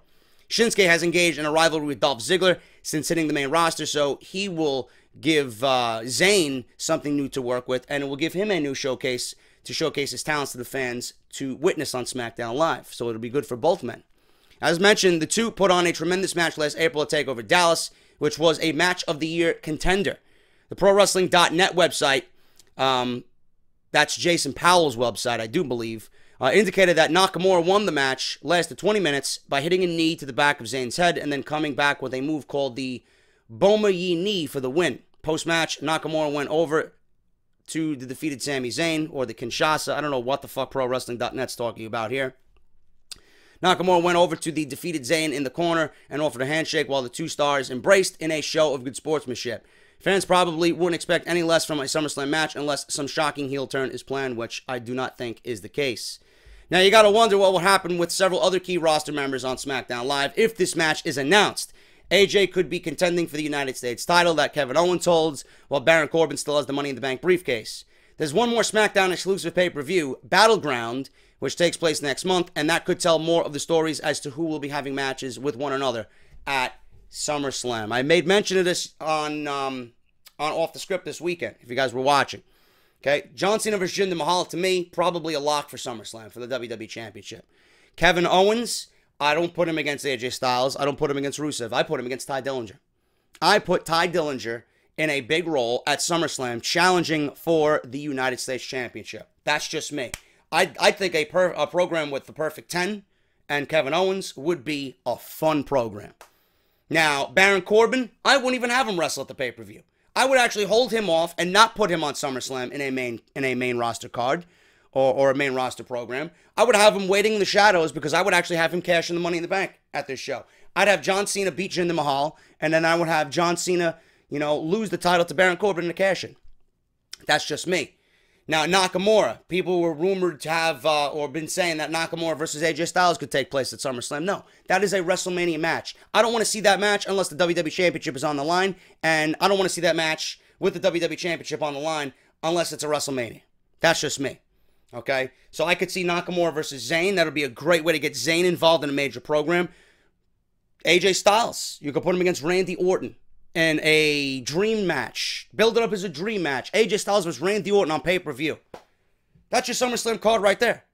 Shinsuke has engaged in a rivalry with Dolph Ziggler since hitting the main roster, so he will give Zayn something new to work with, and it will give him a new showcase to showcase his talents to the fans to witness on SmackDown Live, so it'll be good for both men. As mentioned, the two put on a tremendous match last April at TakeOver Dallas, which was a Match of the Year contender. The ProWrestling.net website, that's Jason Powell's website, I do believe, indicated that Nakamura won the match, lasted 20 minutes, by hitting a knee to the back of Zayn's head and then coming back with a move called the Boma Ye knee for the win. Post-match, Nakamura went over to the defeated Sami Zayn, or the Kinshasa. I don't know what the fuck ProWrestling.net's talking about here. Nakamura went over to the defeated Zayn in the corner and offered a handshake while the two stars embraced in a show of good sportsmanship. Fans probably wouldn't expect any less from a SummerSlam match unless some shocking heel turn is planned, which I do not think is the case. Now, you got to wonder what will happen with several other key roster members on SmackDown Live if this match is announced. AJ could be contending for the United States title that Kevin Owens holds, while Baron Corbin still has the Money in the Bank briefcase. There's one more SmackDown exclusive pay-per-view, Battleground, which takes place next month, and that could tell more of the stories as to who will be having matches with one another at SummerSlam. I made mention of this on Off the Script this weekend, if you guys were watching. Okay, John Cena versus Jinder Mahal, to me, probably a lock for SummerSlam, for the WWE Championship. Kevin Owens, I don't put him against AJ Styles. I don't put him against Rusev. I put him against Ty Dillinger. I put Ty Dillinger in a big role at SummerSlam, challenging for the United States Championship. That's just me. I think a program with the Perfect 10 and Kevin Owens would be a fun program. Now, Baron Corbin, I wouldn't even have him wrestle at the pay-per-view. I would actually hold him off and not put him on SummerSlam in a main roster card or a main roster program. I would have him waiting in the shadows because I would actually have him cash in the Money in the Bank at this show. I'd have John Cena beat Jinder Mahal, and then I would have John Cena, lose the title to Baron Corbin in the cash-in. That's just me. Now, Nakamura, people were rumored to have or been saying that Nakamura versus AJ Styles could take place at SummerSlam. No, that is a WrestleMania match. I don't want to see that match unless the WWE Championship is on the line, and I don't want to see that match with the WWE Championship on the line unless it's a WrestleMania. That's just me. Okay? So I could see Nakamura versus Zayn. That would be a great way to get Zayn involved in a major program. AJ Styles, you could put him against Randy Orton in a dream match. Build it up as a dream match. AJ Styles versus Randy Orton on pay-per-view. That's your SummerSlam card right there.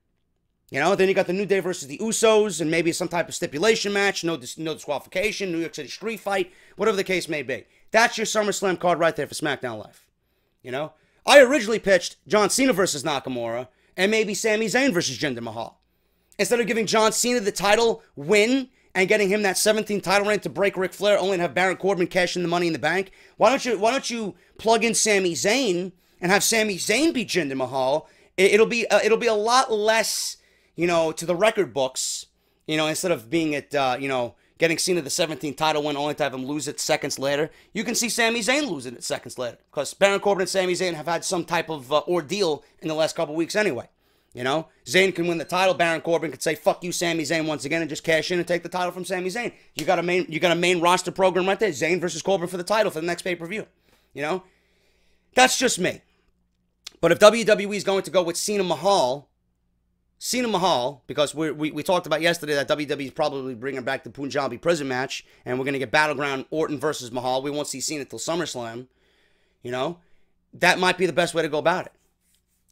Then you got the New Day versus the Usos and maybe some type of stipulation match, no disqualification, New York City street fight, whatever the case may be. That's your SummerSlam card right there for SmackDown Live. I originally pitched John Cena versus Nakamura and maybe Sami Zayn versus Jinder Mahal. Instead of giving John Cena the title win and getting him that 17th title reign to break Ric Flair, only to have Baron Corbin cash in the Money in the Bank. Why don't you plug in Sami Zayn and have Sami Zayn beat Jinder Mahal? It'll be a lot less, to the record books, instead of being at, getting Cena the 17th title win only to have him lose it seconds later. You can see Sami Zayn losing it seconds later because Baron Corbin and Sami Zayn have had some type of ordeal in the last couple weeks anyway. Zayn can win the title. Baron Corbin could say, fuck you, Sami Zayn, once again, and just cash in and take the title from Sami Zayn. You got a main roster program right there. Zayn versus Corbin for the title for the next pay-per-view. That's just me. But if WWE is going to go with Cena Mahal, because we talked about yesterday that WWE is probably bringing back the Punjabi prison match, and we're going to get Battleground Orton versus Mahal. We won't see Cena till SummerSlam. That might be the best way to go about it.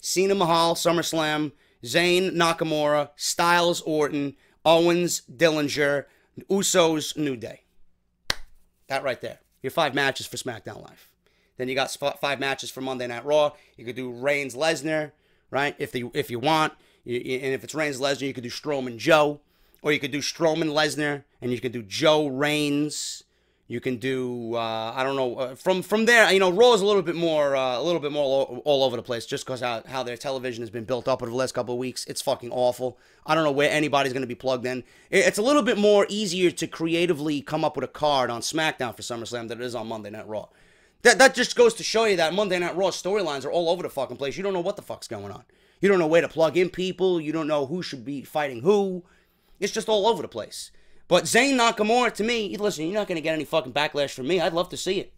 Cena Mahal, SummerSlam, Zayn, Nakamura, Styles, Orton, Owens, Dillinger, Usos, New Day. That right there. Your 5 matches for SmackDown Live. Then you got 5 matches for Monday Night Raw. You could do Reigns, Lesnar, right? If you want. And if it's Reigns, Lesnar, you could do Strowman, Joe. Or you could do Strowman, Lesnar, and you could do Joe, Reigns. You can do, I don't know, from there, Raw is a little bit more all over the place just because how their television has been built up over the last couple of weeks. It's fucking awful. I don't know where anybody's going to be plugged in. It's a little bit more easier to creatively come up with a card on SmackDown for SummerSlam than it is on Monday Night Raw. That just goes to show you that Monday Night Raw storylines are all over the fucking place. You don't know what the fuck's going on. You don't know where to plug in people. You don't know who should be fighting who. It's just all over the place. But Zayn Nakamura, to me, listen, you're not going to get any fucking backlash from me. I'd love to see it.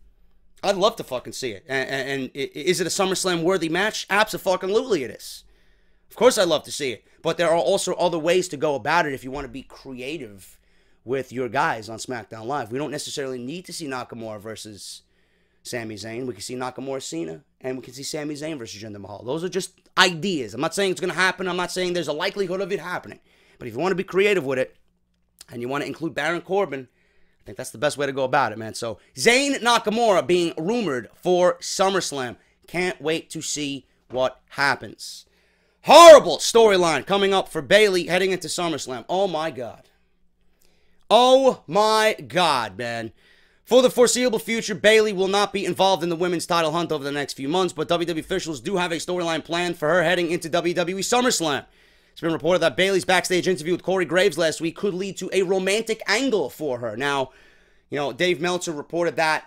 I'd love to fucking see it. And is it a SummerSlam worthy match? Absolutely it is. Of course I'd love to see it. But there are also other ways to go about it if you want to be creative with your guys on SmackDown Live. We don't necessarily need to see Nakamura versus Sami Zayn. We can see Nakamura Cena, and we can see Sami Zayn versus Jinder Mahal. Those are just ideas. I'm not saying it's going to happen. I'm not saying there's a likelihood of it happening. But if you want to be creative with it, and you want to include Baron Corbin, I think that's the best way to go about it, man. So, Zayn Nakamura being rumored for SummerSlam. Can't wait to see what happens. Horrible storyline coming up for Bayley heading into SummerSlam. Oh, my God. Oh, my God, man. For the foreseeable future, Bayley will not be involved in the women's title hunt over the next few months, but WWE officials do have a storyline planned for her heading into WWE SummerSlam. It's been reported that Bayley's backstage interview with Corey Graves last week could lead to a romantic angle for her. Now, Dave Meltzer reported that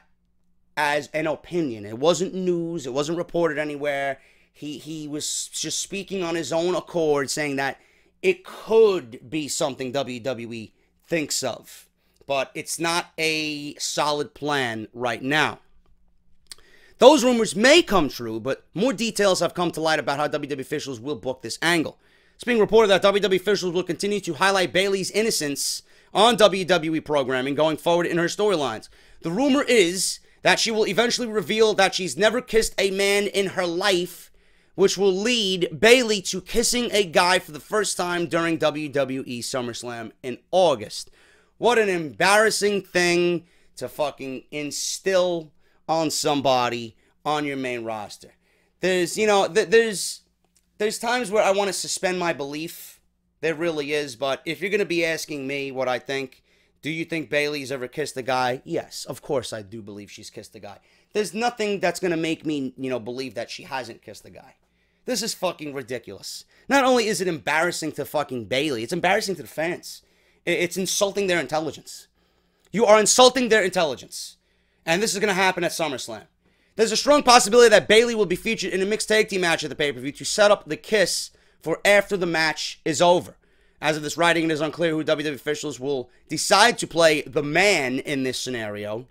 as an opinion. It wasn't news. It wasn't reported anywhere. He was just speaking on his own accord, saying that it could be something WWE thinks of. But it's not a solid plan right now. Those rumors may come true, but more details have come to light about how WWE officials will book this angle. It's being reported that WWE officials will continue to highlight Bayley's innocence on WWE programming going forward in her storylines. The rumor is that she will eventually reveal that she's never kissed a man in her life, which will lead Bayley to kissing a guy for the first time during WWE SummerSlam in August. What an embarrassing thing to fucking instill on somebody on your main roster. There's times where I want to suspend my belief. There really is. But if you're going to be asking me what I think, do you think Bayley's ever kissed a guy? Yes, of course I do believe she's kissed a guy. There's nothing that's going to make me, believe that she hasn't kissed a guy. This is fucking ridiculous. Not only is it embarrassing to fucking Bayley, it's embarrassing to the fans. It's insulting their intelligence. You are insulting their intelligence. And this is going to happen at SummerSlam. There's a strong possibility that Bayley will be featured in a mixed tag team match at the pay-per-view to set up the kiss for after the match is over. As of this writing, it is unclear who WWE officials will decide to play the man in this scenario.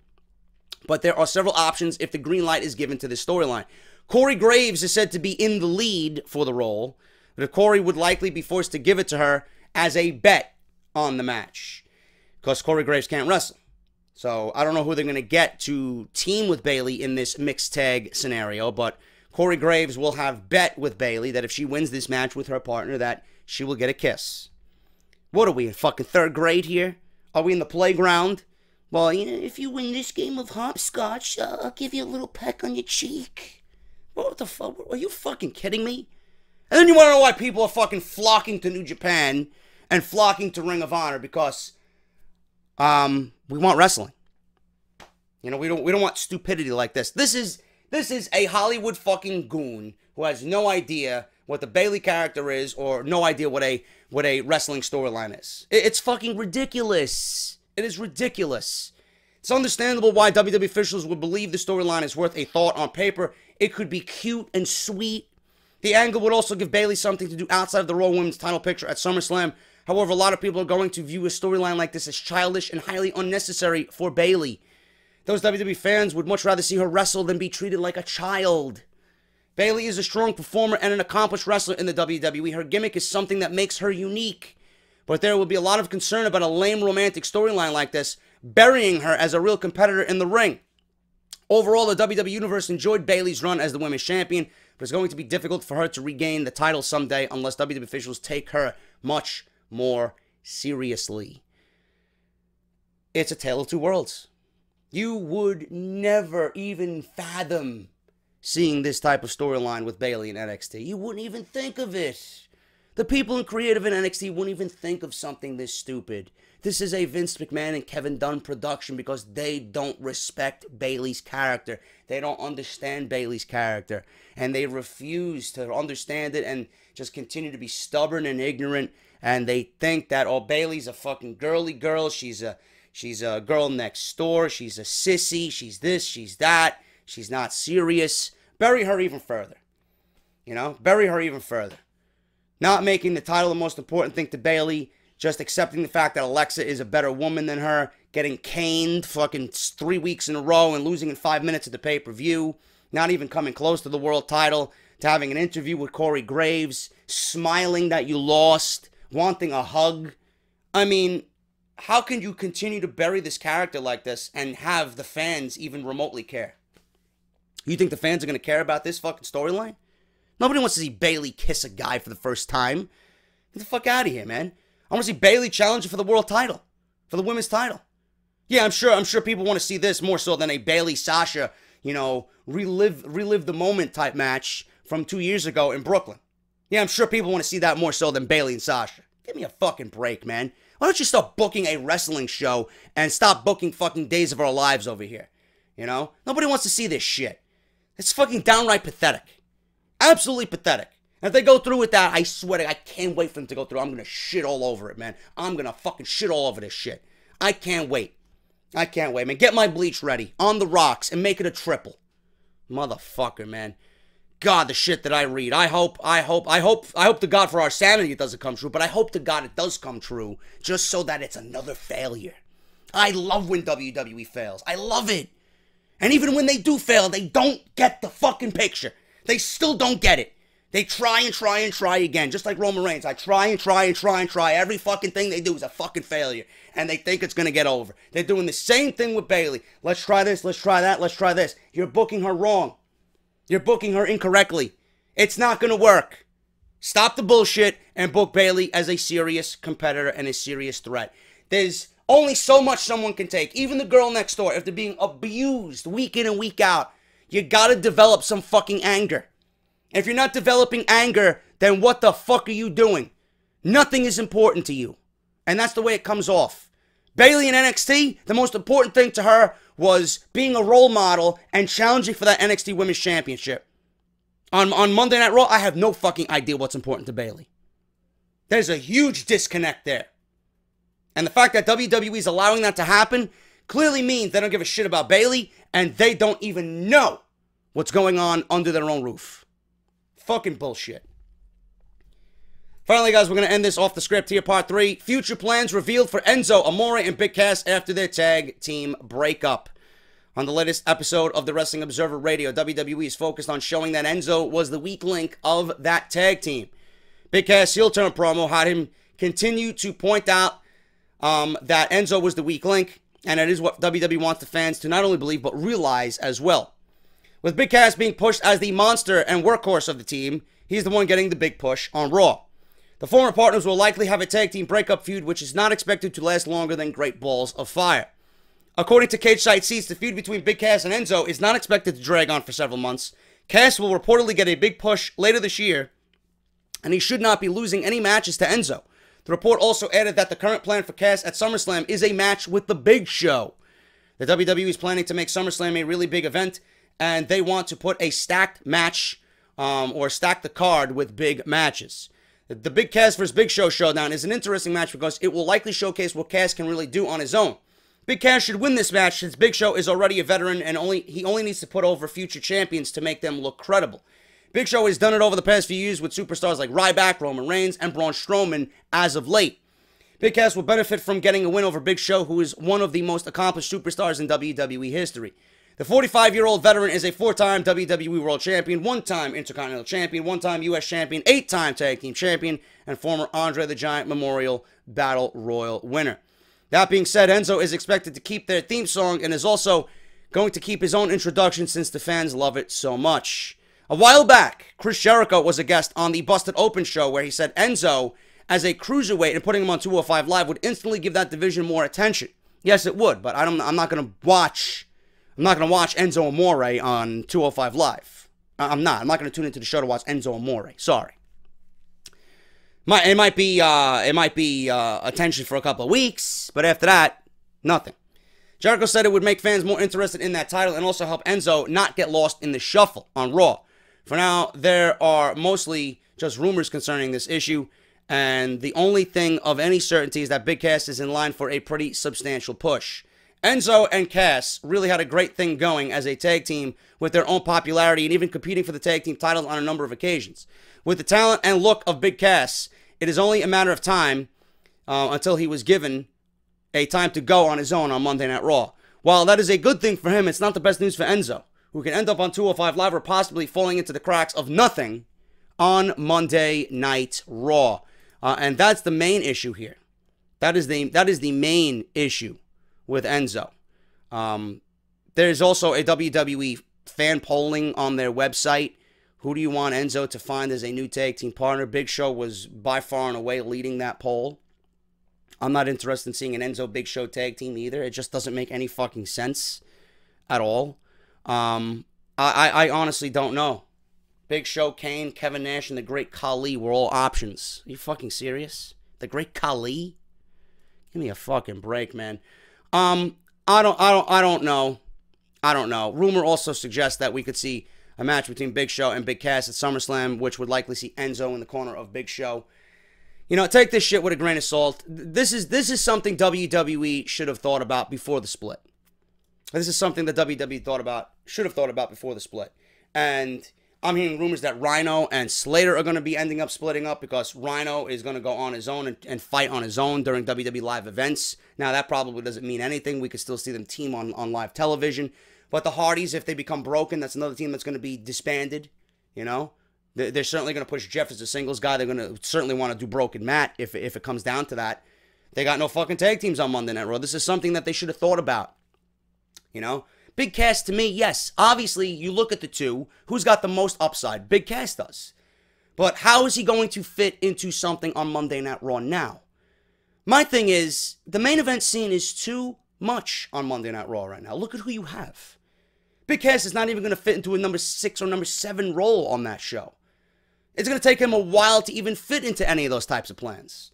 But there are several options if the green light is given to this storyline. Corey Graves is said to be in the lead for the role, but Corey would likely be forced to give it to her as a bet on the match, because Corey Graves can't wrestle. So I don't know who they're going to get to team with Bayley in this mixed tag scenario, but Corey Graves will have bet with Bayley that if she wins this match with her partner, that she will get a kiss. What are we, in fucking third grade here? Are we in the playground? Well, if you win this game of hopscotch, I'll give you a little peck on your cheek. What the fuck? Are you fucking kidding me? And then you want to know why people are fucking flocking to New Japan and flocking to Ring of Honor, because we want wrestling. We don't want stupidity like this. This is a Hollywood fucking goon who has no idea what the Bayley character is, or no idea what a wrestling storyline is. It's fucking ridiculous. It is ridiculous. It's understandable why WWE officials would believe the storyline is worth a thought on paper. It could be cute and sweet. The angle would also give Bayley something to do outside of the Raw Women's title picture at SummerSlam. However, a lot of people are going to view a storyline like this as childish and highly unnecessary for Bayley. Those WWE fans would much rather see her wrestle than be treated like a child. Bayley is a strong performer and an accomplished wrestler in the WWE. Her gimmick is something that makes her unique. But there will be a lot of concern about a lame romantic storyline like this, burying her as a real competitor in the ring. Overall, the WWE Universe enjoyed Bayley's run as the Women's Champion, but it's going to be difficult for her to regain the title someday unless WWE officials take her much more seriously. It's a tale of two worlds. You would never even fathom seeing this type of storyline with Bayley in NXT. You wouldn't even think of it. The people in creative in NXT wouldn't even think of something this stupid. This is a Vince McMahon and Kevin Dunn production because they don't respect Bayley's character. They don't understand Bayley's character. And they refuse to understand it and just continue to be stubborn and ignorant. And they think that, oh, Bayley's a fucking girly girl. She's a girl next door. She's a sissy. She's this, she's that. She's not serious. Bury her even further. Bury her even further. Not making the title the most important thing to Bayley just accepting the fact that Alexa is a better woman than her, getting caned fucking 3 weeks in a row and losing in 5 minutes at the pay-per-view, not even coming close to the world title, to having an interview with Corey Graves, smiling that you lost, wanting a hug. I mean, how can you continue to bury this character like this and have the fans even remotely care? You think the fans are going to care about this fucking storyline? Nobody wants to see Bayley kiss a guy for the first time. Get the fuck out of here, man. I want to see Bayley challenging for the world title, for the women's title. Yeah, I'm sure people want to see this more so than a Bayley Sasha, you know, relive the moment type match from 2 years ago in Brooklyn. Yeah, I'm sure people want to see that more so than Bayley and Sasha. Give me a fucking break, man. Why don't you stop booking a wrestling show and stop booking fucking Days of Our Lives over here? You know? Nobody wants to see this shit. It's fucking downright pathetic. Absolutely pathetic. And if they go through with that, I swear to God, I can't wait for them to go through. I'm going to shit all over it, man. I'm going to fucking shit all over this shit. I can't wait. I can't wait, man. Get my bleach ready on the rocks and make it a triple. Motherfucker, man. God, the shit that I read. I hope to God for our sanity it doesn't come true, but I hope to God it does come true just so that it's another failure. I love when WWE fails. I love it. And even when they do fail, they don't get the fucking picture. They still don't get it. They try and try and try again, just like Roman Reigns. I try and try and try and try. Every fucking thing they do is a fucking failure, and they think it's going to get over. They're doing the same thing with Bayley. Let's try this, let's try that, let's try this. You're booking her wrong. You're booking her incorrectly. It's not going to work. Stop the bullshit and book Bayley as a serious competitor and a serious threat. There's only so much someone can take. Even the girl next door, if they're being abused week in and week out, you got to develop some fucking anger. If you're not developing anger, then what the fuck are you doing? Nothing is important to you. And that's the way it comes off. Bayley in NXT, the most important thing to her was being a role model and challenging for that NXT Women's Championship. On Monday Night Raw, I have no fucking idea what's important to Bayley. There's a huge disconnect there. And the fact that WWE is allowing that to happen clearly means they don't give a shit about Bayley and they don't even know what's going on under their own roof. Fucking bullshit. Finally, guys, we're going to end this off the script here, part 3. Future plans revealed for Enzo, Amore, and Big Cass after their tag team breakup. On the latest episode of the Wrestling Observer Radio, WWE is focused on showing that Enzo was the weak link of that tag team. Big Cass' heel turn promo had him continue to point out that Enzo was the weak link, and it is what WWE wants the fans to not only believe, but realize as well. With Big Cass being pushed as the monster and workhorse of the team, he's the one getting the big push on Raw. The former partners will likely have a tag team breakup feud, which is not expected to last longer than Great Balls of Fire. According to Cage Side Seats, the feud between Big Cass and Enzo is not expected to drag on for several months. Cass will reportedly get a big push later this year, and he should not be losing any matches to Enzo. The report also added that the current plan for Cass at SummerSlam is a match with The Big Show. The WWE is planning to make SummerSlam a really big event, and they want to put a stacked match, or stack the card with big matches. The Big Cass vs. Big Show showdown is an interesting match because it will likely showcase what Cass can really do on his own. Big Cass should win this match since Big Show is already a veteran and he only needs to put over future champions to make them look credible. Big Show has done it over the past few years with superstars like Ryback, Roman Reigns, and Braun Strowman as of late. Big Cass will benefit from getting a win over Big Show, who is one of the most accomplished superstars in WWE history. The 45-year-old veteran is a 4-time WWE World Champion, 1-time Intercontinental Champion, 1-time U.S. Champion, 8-time Tag Team Champion, and former Andre the Giant Memorial Battle Royal winner. That being said, Enzo is expected to keep their theme song and is also going to keep his own introduction since the fans love it so much. A while back, Chris Jericho was a guest on the Busted Open show where he said Enzo, as a cruiserweight and putting him on 205 Live, would instantly give that division more attention. Yes, it would, but I'm not going to watch Enzo Amore on 205 Live. I'm not going to tune into the show to watch Enzo Amore. Sorry. It might be attention for a couple of weeks, but after that, nothing. Jericho said it would make fans more interested in that title and also help Enzo not get lost in the shuffle on Raw. For now, there are mostly just rumors concerning this issue, and the only thing of any certainty is that Big Cass is in line for a pretty substantial push. Enzo and Cass really had a great thing going as a tag team with their own popularity and even competing for the tag team titles on a number of occasions. With the talent and look of Big Cass, it is only a matter of time until he was given a time to go on his own on Monday Night Raw. While that is a good thing for him, it's not the best news for Enzo, who can end up on 205 Live or possibly falling into the cracks of nothing on Monday Night Raw. And that's the main issue here. That is the main issue with Enzo. There's also a WWE fan polling on their website. Who do you want Enzo to find as a new tag team partner? Big Show was by far and away leading that poll. I'm not interested in seeing an Enzo Big Show tag team either. It just doesn't make any fucking sense at all. I honestly don't know. Big Show, Kane, Kevin Nash, and the Great Khali were all options. Are you fucking serious? The Great Khali? Give me a fucking break, man. I don't know. I don't know. Rumor also suggests that we could see a match between Big Show and Big Cass at SummerSlam, which would likely see Enzo in the corner of Big Show. You know, take this shit with a grain of salt. This is something WWE should have thought about before the split. This is something that WWE should have thought about before the split. And I'm hearing rumors that Rhino and Slater are going to be ending up splitting up because Rhino is going to go on his own and fight on his own during WWE live events. Now, that probably doesn't mean anything. We could still see them team on live television. But the Hardys, if they become broken, that's another team that's going to be disbanded, you know? They're certainly going to push Jeff as a singles guy. They're going to certainly want to do Broken Matt if it comes down to that. They got no fucking tag teams on Monday Night Raw. This is something that they should have thought about, you know? Big Cass, to me, yes. Obviously, you look at the two. Who's got the most upside? Big Cass does. But how is he going to fit into something on Monday Night Raw now? My thing is, the main event scene is too much on Monday Night Raw right now. Look at who you have. Big Cass is not even going to fit into a number 6 or number 7 role on that show. It's going to take him a while to even fit into any of those types of plans.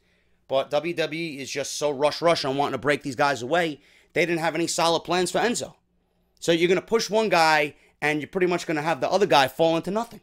But WWE is just so rush on wanting to break these guys away, they didn't have any solid plans for Enzo. So you're going to push one guy, and you're pretty much going to have the other guy fall into nothing.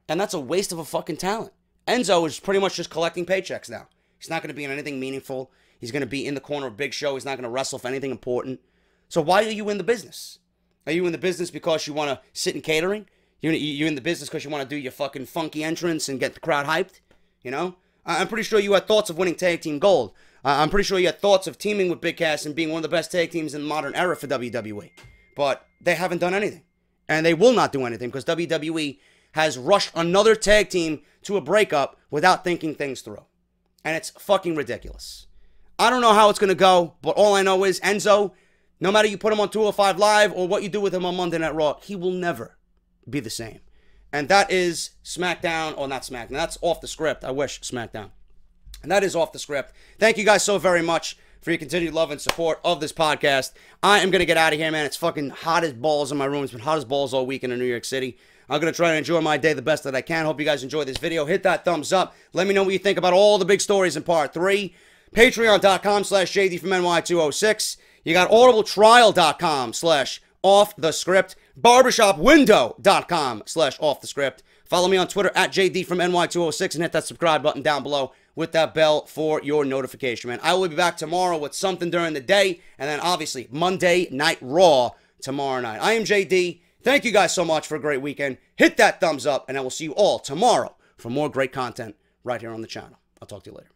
And that's a waste of a fucking talent. Enzo is pretty much just collecting paychecks now. He's not going to be in anything meaningful. He's going to be in the corner of Big Show. He's not going to wrestle for anything important. So why are you in the business? Are you in the business because you want to sit in catering? You're in the business because you want to do your fucking funky entrance and get the crowd hyped? You know? I'm pretty sure you had thoughts of winning tag team gold. I'm pretty sure you had thoughts of teaming with Big Cass and being one of the best tag teams in the modern era for WWE. But they haven't done anything. And they will not do anything because WWE has rushed another tag team to a breakup without thinking things through. And it's fucking ridiculous. I don't know how it's going to go, but all I know is Enzo, no matter you put him on 205 Live or what you do with him on Monday Night Raw, he will never be the same. And that is SmackDown, or not SmackDown, that's Off the Script. I wish SmackDown. And that is Off the Script. Thank you guys so very much for your continued love and support of this podcast. I am going to get out of here, man. It's fucking hot as balls in my room. It's been hot as balls all weekend in New York City. I'm going to try and enjoy my day the best that I can. Hope you guys enjoy this video. Hit that thumbs up. Let me know what you think about all the big stories in Part 3. Patreon.com/JD from NY206. You got audibletrial.com/offthescript. Barbershopwindow.com/offthescript. Follow me on Twitter at JD from NY206 and hit that subscribe button down below with that bell for your notification, man. I will be back tomorrow with something during the day, and then obviously Monday Night Raw tomorrow night. I am JD. Thank you guys so much for a great weekend. Hit that thumbs up, and I will see you all tomorrow for more great content right here on the channel. I'll talk to you later.